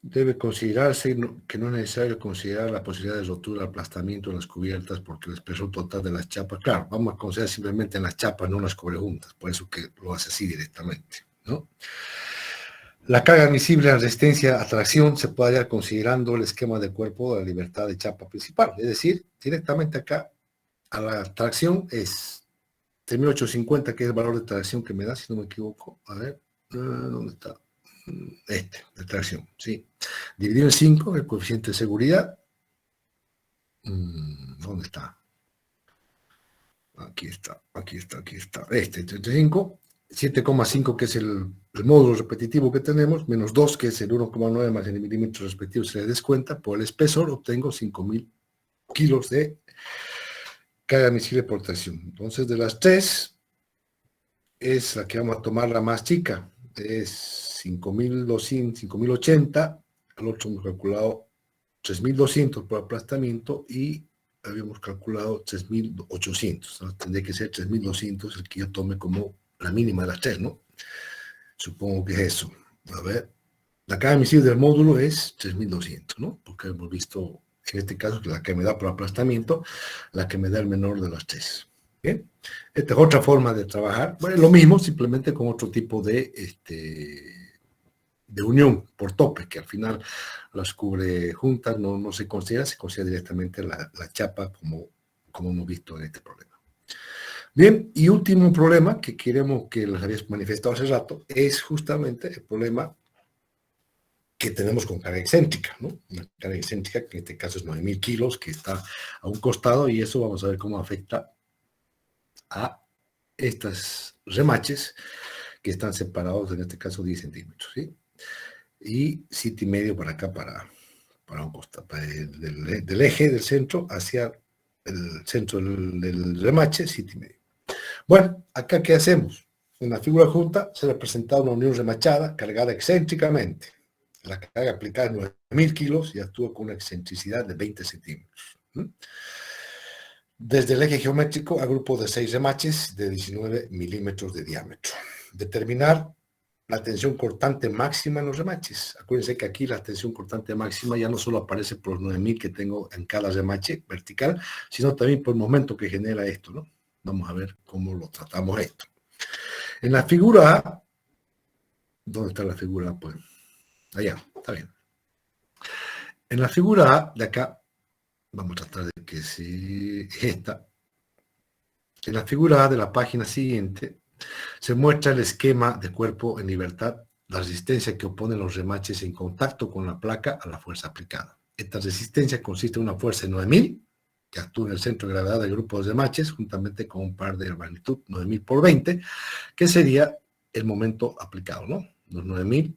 debe considerarse que no es necesario considerar la posibilidad de rotura, aplastamiento en las cubiertas, porque el espesor total de las chapas, claro, vamos a considerar simplemente en las chapas, no en las cubrejuntas, por eso que lo hace así directamente, ¿no? La carga admisible en resistencia a tracción se puede hallar considerando el esquema de cuerpo de la libertad de chapa principal, es decir, directamente acá a la tracción es 3.850, que es el valor de tracción que me da, si no me equivoco, a ver, ¿dónde está? De tracción, sí. Dividido en 5, el coeficiente de seguridad. ¿Dónde está? Aquí está. 35, 7,5 que es el módulo repetitivo que tenemos, menos 2 que es el 1,9 más el milímetro respectivo, se le descuenta, por el espesor obtengo 5.000 kilos de carga admisible por tracción. Entonces, de las 3, es la que vamos a tomar la más chica, es 5.200, 5.080, al otro hemos calculado 3.200 por aplastamiento y habíamos calculado 3.800. ¿No? Tendría que ser 3.200 el que yo tome como la mínima de las tres, ¿no? Supongo que es eso. A ver, la carga admisible del módulo es 3.200, ¿no? Porque hemos visto en este caso que la que me da por aplastamiento, la que me da el menor de las tres. ¿Bien? Esta es otra forma de trabajar. Bueno, lo mismo, simplemente con otro tipo de unión por tope, que al final las cubre juntas, no se considera directamente la chapa como hemos visto en este problema. Bien, y último problema que queremos, que les había manifestado hace rato, es justamente el problema que tenemos con carga excéntrica, ¿no? Una carga excéntrica que en este caso es 9.000 kilos, que está a un costado, y eso vamos a ver cómo afecta a estas remaches que están separados, en este caso 10 centímetros, ¿sí? Y 7,5 para acá, para un costado, del eje del centro hacia el centro del remache, 7,5. Bueno, acá ¿qué hacemos? En la figura junta se representa una unión remachada cargada excéntricamente. La carga aplicada es 9.000 kilos y actúa con una excentricidad de 20 centímetros. Desde el eje geométrico a grupo de 6 remaches de 19 milímetros de diámetro. Determinar la tensión cortante máxima en los remaches. Acuérdense que aquí la tensión cortante máxima ya no solo aparece por los 9.000 que tengo en cada remache vertical, sino también por el momento que genera esto, ¿no? Vamos a ver cómo lo tratamos esto. En la figura A, ¿dónde está la figura A? Pues allá, está bien. En la figura A, de acá, vamos a tratar de que sí, esta. En la figura A de la página siguiente, se muestra el esquema de cuerpo en libertad, la resistencia que oponen los remaches en contacto con la placa a la fuerza aplicada. Esta resistencia consiste en una fuerza de 9.000, que actúa en el centro de gravedad del grupo de remaches, juntamente con un par de magnitud 9.000 por 20, que sería el momento aplicado, ¿no? Los 9.000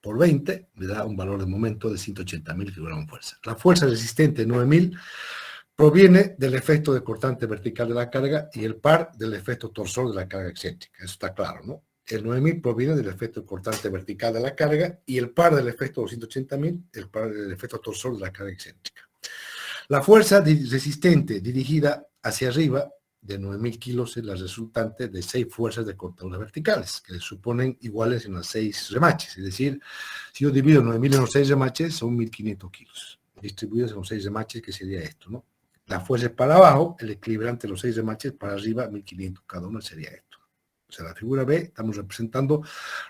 por 20 me da un valor de momento de 180.000 kilogramos de fuerza. La fuerza resistente de 9.000 proviene del efecto de cortante vertical de la carga y el par del efecto torsor de la carga excéntrica. Eso está claro, ¿no? El 9.000 proviene del efecto cortante vertical de la carga y el par del efecto de 280.000, el par del efecto torsor de la carga excéntrica. La fuerza resistente dirigida hacia arriba de 9.000 kilos es la resultante de 6 fuerzas de cortadura verticales, que se suponen iguales en las 6 remaches. Es decir, si yo divido 9.000 en los 6 remaches, son 1.500 kilos. Distribuidos en los 6 remaches, que sería esto, ¿no? La fuerza es para abajo, el equilibrante de los 6 remaches para arriba, 1.500 cada uno, sería esto. O sea, la figura B, estamos representando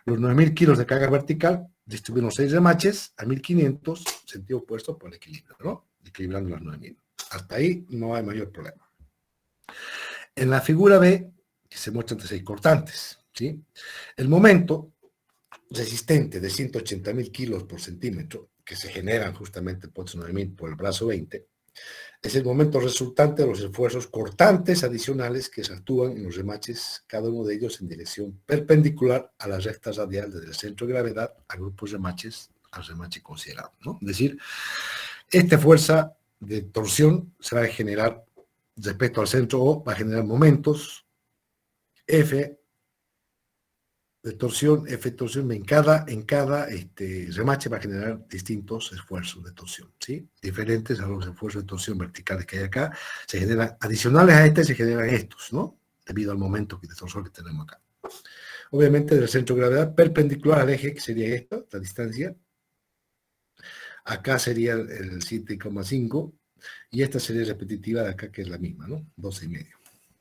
los 9.000 kilos de carga vertical, distribuidos en los 6 remaches a 1.500, sentido opuesto por el equilibrio, ¿no? Equilibrando las 9.000. Hasta ahí no hay mayor problema. En la figura B, que se muestran 6 cortantes, ¿sí? El momento resistente de 180.000 kilos por centímetro, que se generan justamente por 9.000 por el brazo 20, es el momento resultante de los esfuerzos cortantes adicionales que se actúan en los remaches, cada uno de ellos en dirección perpendicular a la recta radial desde el centro de gravedad a grupos remaches al remache considerado, ¿no? Es decir, esta fuerza de torsión se va a generar respecto al centro O, va a generar momentos F de torsión, F de torsión, en cada remache va a generar distintos esfuerzos de torsión, ¿sí? Diferentes a los esfuerzos de torsión verticales que hay acá, se generan, adicionales a se generan estos, ¿no? Debido al momento de torsión que tenemos acá. Obviamente del centro de gravedad perpendicular al eje, que sería esta, la distancia. Acá sería el 7,5, y esta sería repetitiva de acá, que es la misma, ¿no? 12,5.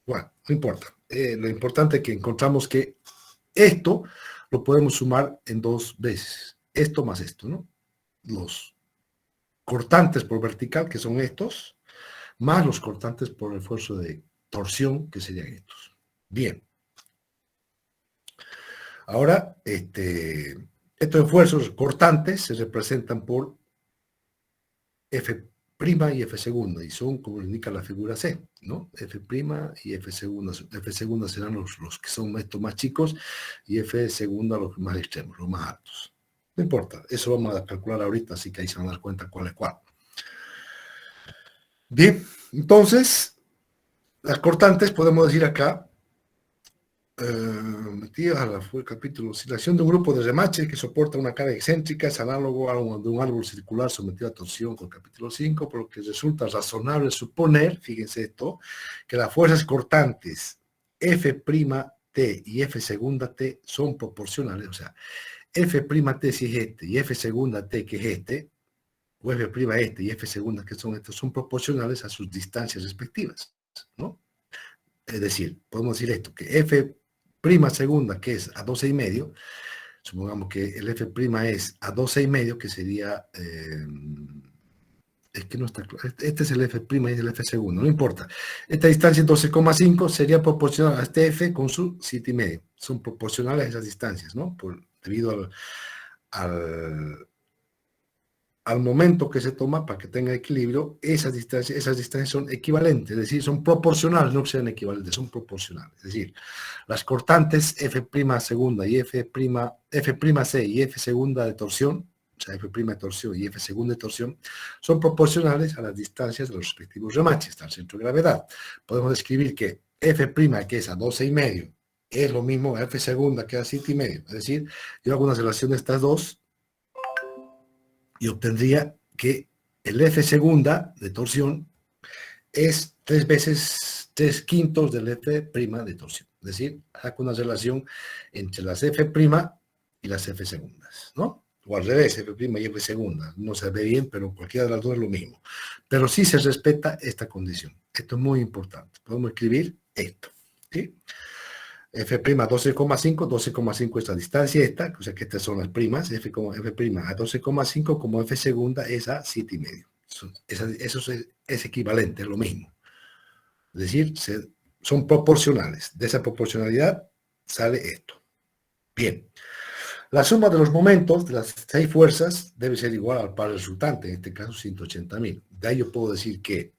Bueno, no importa. Lo importante es que encontramos que esto lo podemos sumar en 2 veces. Esto más esto, ¿no? Los cortantes por vertical, que son estos, más los cortantes por el esfuerzo de torsión, que serían estos. Bien. Ahora, estos esfuerzos cortantes se representan por F' y F segunda, y son como indica la figura C, ¿no? F' y F segunda. F segunda serán los que son estos más chicos, y F segunda los más extremos, los más altos. No importa, eso vamos a calcular ahorita, así que ahí se van a dar cuenta cuál es cuál. Bien, entonces, las cortantes podemos decir acá Fue el capítulo. Si la acción de un grupo de remaches que soporta una carga excéntrica es análogo a de un árbol circular sometido a torsión con el capítulo 5, por lo que resulta razonable suponer, fíjense esto, que las fuerzas cortantes F'(T) y F segunda T son proporcionales, o sea, F'(T) si es este y F segunda T que es este, o F' este y F segunda que son estos, son proporcionales a sus distancias respectivas, ¿no? Es decir, podemos decir esto, que F' segunda, que es a 12,5, supongamos que el F' es a 12,5, que sería, es que no está claro, este es el F' y el F segundo, no importa. Esta distancia 12,5 sería proporcional a este F con su 7,5. Son proporcionales a esas distancias, ¿no? Debido al momento que se toma para que tenga equilibrio, esas distancias son equivalentes, es decir, son proporcionales, no sean equivalentes, son proporcionales. Es decir, las cortantes F' segunda y F'C y F segunda de torsión, o sea, F' de torsión y F segunda de torsión, son proporcionales a las distancias de los respectivos remaches al centro de gravedad. Podemos describir que F', que es a 12,5, es lo mismo a F segunda que a 7,5. Es decir, yo hago una relación de estas dos y obtendría que el F segunda de torsión es 3 quintos del F' de torsión. Es decir, saco una relación entre las F' y las F segundas, ¿no? O al revés, F' y F segunda. No se ve bien, pero cualquiera de las dos es lo mismo. Pero sí se respeta esta condición. Esto es muy importante. Podemos escribir esto, ¿sí? F' 12,5, 12,5 es la distancia esta, o sea que estas son las primas, F' a 12,5 como F segunda es a 7,5. Eso es equivalente, es lo mismo. Es decir, son proporcionales. De esa proporcionalidad sale esto. Bien. La suma de los momentos de las 6 fuerzas debe ser igual al par resultante, en este caso 180.000. De ahí yo puedo decir que,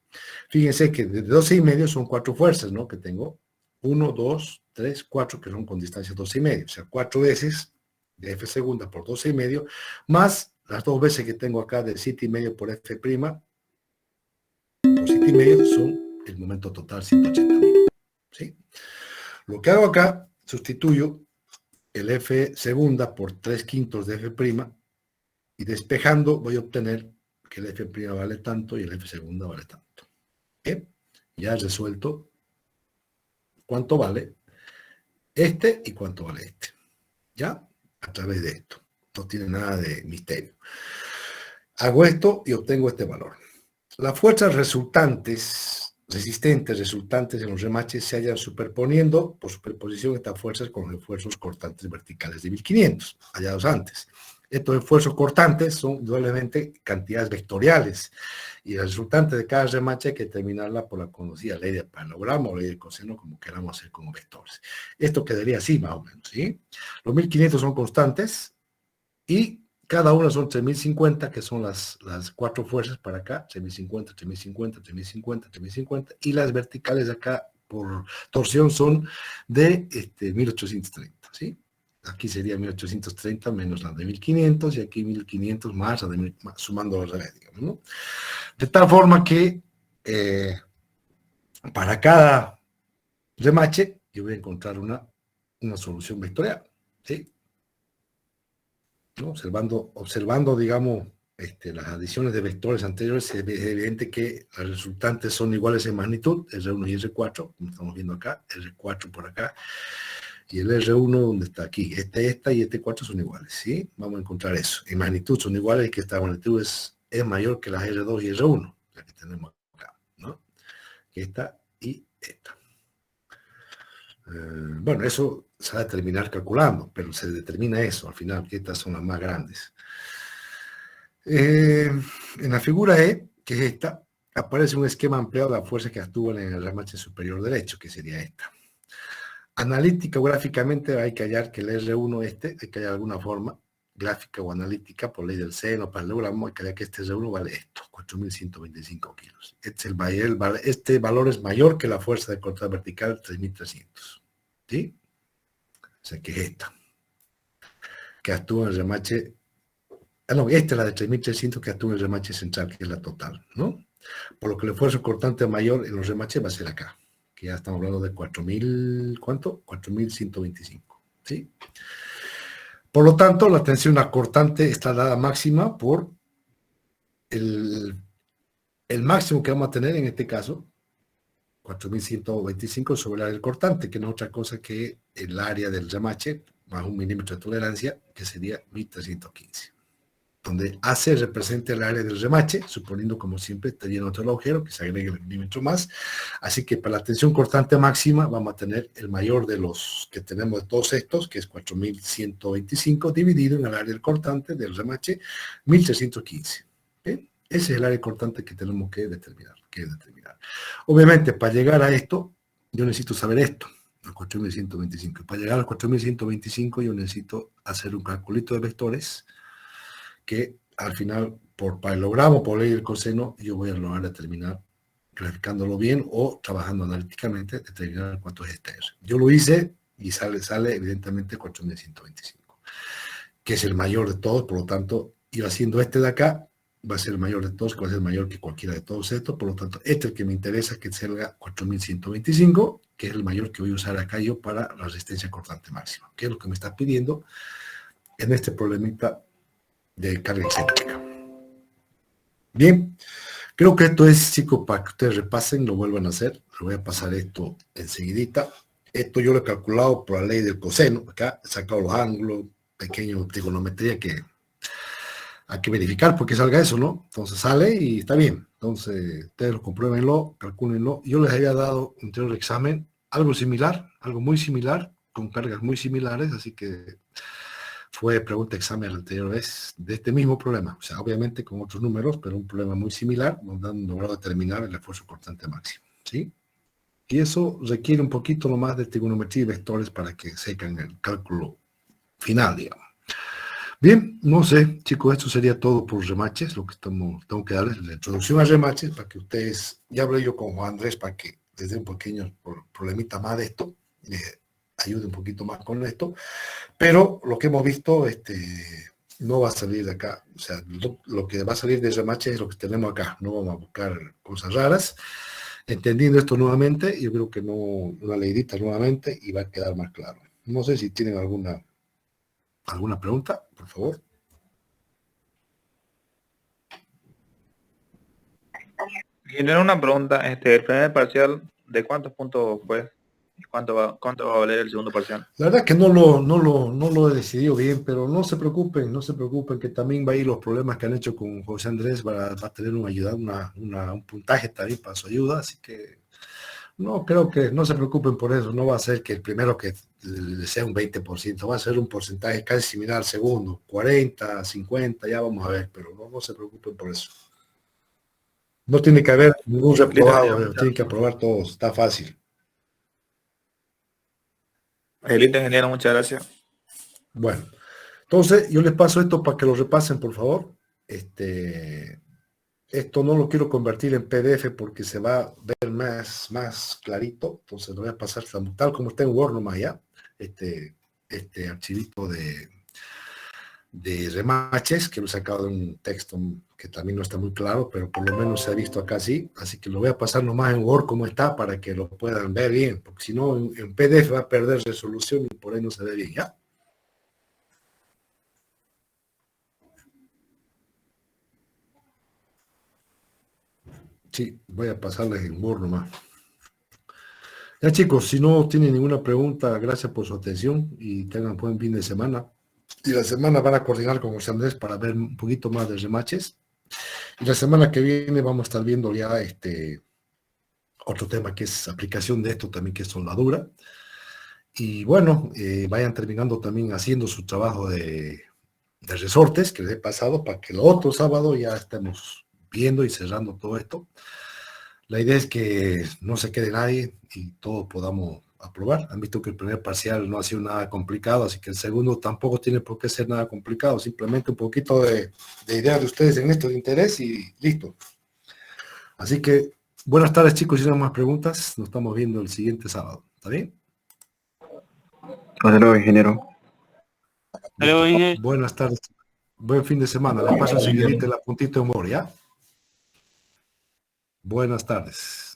fíjense que de 12,5 son 4 fuerzas, ¿no? Que tengo 1, 2, 3, 4, que son con distancia 12,5. O sea, 4 veces de F segunda por 12,5, más las 2 veces que tengo acá de 7,5 por F', por 7,5 son el momento total 180.000. ¿Sí? Lo que hago acá, sustituyo el F segunda por 3 quintos de F' y despejando voy a obtener que el F' vale tanto y el F segunda vale tanto. ¿Bien? Ya he resuelto cuánto vale este y cuánto vale este. ¿Ya? A través de esto. No tiene nada de misterio. Hago esto y obtengo este valor. Las fuerzas resistentes resultantes en los remaches se hallan superponiendo, por superposición, estas fuerzas con los esfuerzos cortantes verticales de 1500, hallados antes. Estos esfuerzos cortantes son indudablemente cantidades vectoriales y el resultante de cada remache hay que determinarla por la conocida ley de paralelogramo o ley del coseno, como queramos hacer como vectores. Esto quedaría así más o menos, ¿sí? Los 1500 son constantes y cada una son 3050, que son las 4 fuerzas para acá, 3050, 3050, 3050, 3050, y las verticales acá por torsión son de 1830, ¿sí? Aquí sería 1830 menos la de 1500, y aquí 1500 más la de sumando los revés, digamos, ¿no? De tal forma que para cada remache yo voy a encontrar una solución vectorial, ¿sí? ¿No? Observando, digamos, las adiciones de vectores anteriores, es evidente que las resultantes son iguales en magnitud, R1 y R4, como estamos viendo acá, R4 por acá, y el R1 donde está aquí. Esta y este 4 son iguales, ¿sí? Vamos a encontrar eso. En magnitud son iguales, que esta magnitud es mayor que las R2 y R1, la que tenemos acá, ¿no? Esta y esta. Bueno, eso se va a terminar calculando, pero se determina eso al final, que estas son las más grandes. En la figura E, que es esta, aparece un esquema ampliado de las fuerzas que actúan en el remache superior derecho, que sería esta. Analítica o gráficamente hay que hallar que el R1 hay que hallar alguna forma gráfica o analítica por ley del seno, paralelogramo, hay que hallar que este R1 vale esto, 4.125 kilos. Este valor es mayor que la fuerza de cortar vertical, 3.300. ¿Sí? O sea, que es esta, que actúa en el remache. No, esta es la de 3.300 que actúa en el remache central, que es la total, ¿no? Por lo que el esfuerzo cortante mayor en los remaches va a ser acá. que ya estamos hablando de 4.000, ¿cuánto? 4.125, ¿sí? Por lo tanto, la tensión acortante está dada máxima por el máximo que vamos a tener en este caso, 4.125 sobre el área del cortante, que no es otra cosa que el área del remache más 1 milímetro de tolerancia, que sería 1.315. Donde AC representa el área del remache, suponiendo como siempre estaría en otro agujero, que se agregue el milímetro más. Así que para la tensión cortante máxima vamos a tener el mayor de los que tenemos de todos estos, que es 4.125, dividido en el área del cortante del remache, 1.315. ¿Okay? Ese es el área cortante que tenemos que determinar. Obviamente, para llegar a esto, yo necesito saber esto, a 4.125. Para llegar a 4.125 yo necesito hacer un calculito de vectores que al final, por paralelogramo, por ley del coseno, yo voy a lograr determinar, graficándolo bien o trabajando analíticamente, determinar cuánto es este R. Yo lo hice y sale evidentemente 4.125, que es el mayor de todos, por lo tanto, yo haciendo este de acá, va a ser el mayor de todos, que va a ser mayor que cualquiera de todos estos, por lo tanto, este es el que me interesa que salga 4.125, que es el mayor que voy a usar acá yo para la resistencia cortante máxima, que es lo que me está pidiendo en este problemita de carga excéntrica. Bien, creo que esto es, chicos, para que ustedes repasen, lo vuelvan a hacer. Les voy a pasar esto enseguidita. Esto yo lo he calculado por la ley del coseno, acá he sacado los ángulos, pequeño trigonometría que hay que verificar porque salga eso, ¿no? Entonces sale y está bien. Entonces, ustedes lo compruébenlo, calcúlenlo. Yo les había dado un anterior examen algo similar, algo muy similar, con cargas muy similares, así que fue pregunta examen la anterior vez de este mismo problema. O sea, obviamente con otros números, pero un problema muy similar, donde han logrado determinar el esfuerzo cortante máximo, ¿sí? Y eso requiere un poquito nomás de trigonometría y vectores para que sepan el cálculo final, digamos. Bien, no sé, chicos, esto sería todo por remaches, lo que tengo que darles la introducción a remaches para que ustedes, ya hablé yo con Juan Andrés para que les dé un pequeño problemita más de esto, les ayude un poquito más con esto, pero lo que hemos visto, no va a salir de acá, o sea, lo que va a salir de remaches es lo que tenemos acá, no vamos a buscar cosas raras. Entendiendo esto nuevamente, yo creo que no, una leidita nuevamente y va a quedar más claro. No sé si tienen alguna pregunta, por favor. Genera una pregunta, el primer parcial, ¿de cuántos puntos fue? ¿Cuánto va a valer el segundo parcial? La verdad que no lo he decidido bien, pero no se preocupen, que también va a ir los problemas que han hecho con José Andrés, va a tener una ayuda, un puntaje también para su ayuda, así que no, creo que no se preocupen por eso, no va a ser que el primero que le sea un 20%, va a ser un porcentaje casi similar al segundo, 40, 50, ya vamos a ver, pero no se preocupen por eso. No tiene que haber ningún reprobado, tienen que aprobar todos, está fácil. Elite, ingeniero, muchas gracias. Bueno, entonces yo les paso esto para que lo repasen, por favor. Esto no lo quiero convertir en PDF porque se va a ver más clarito, entonces lo voy a pasar tal como está en Word nomás ya, este archivito de remaches, que lo he sacado de un texto que también no está muy claro, pero por lo menos se ha visto acá así, así que lo voy a pasar nomás en Word como está para que lo puedan ver bien, porque si no en PDF va a perder resolución y por ahí no se ve bien, ¿ya? Sí, voy a pasarles en Word nomás. Ya chicos, si no tienen ninguna pregunta, gracias por su atención y tengan buen fin de semana. Y la semana van a coordinar con José Andrés para ver un poquito más de remaches. Y la semana que viene vamos a estar viendo ya otro tema que es aplicación de esto también, que es soldadura. Y bueno, vayan terminando también haciendo su trabajo de resortes que les he pasado para que el otro sábado ya estemos viendo y cerrando todo esto. La idea es que no se quede nadie y todos podamos aprobar. Han visto que el primer parcial no ha sido nada complicado, así que el segundo tampoco tiene por qué ser nada complicado, simplemente un poquito de idea de ustedes en esto de interés y listo. Así que buenas tardes chicos, si no hay más preguntas, nos estamos viendo el siguiente sábado. ¿Está bien? Hasta luego, ingeniero. Buenas tardes. Buen fin de semana. Le paso enseguida la puntita de humor, ¿ya? Buenas tardes.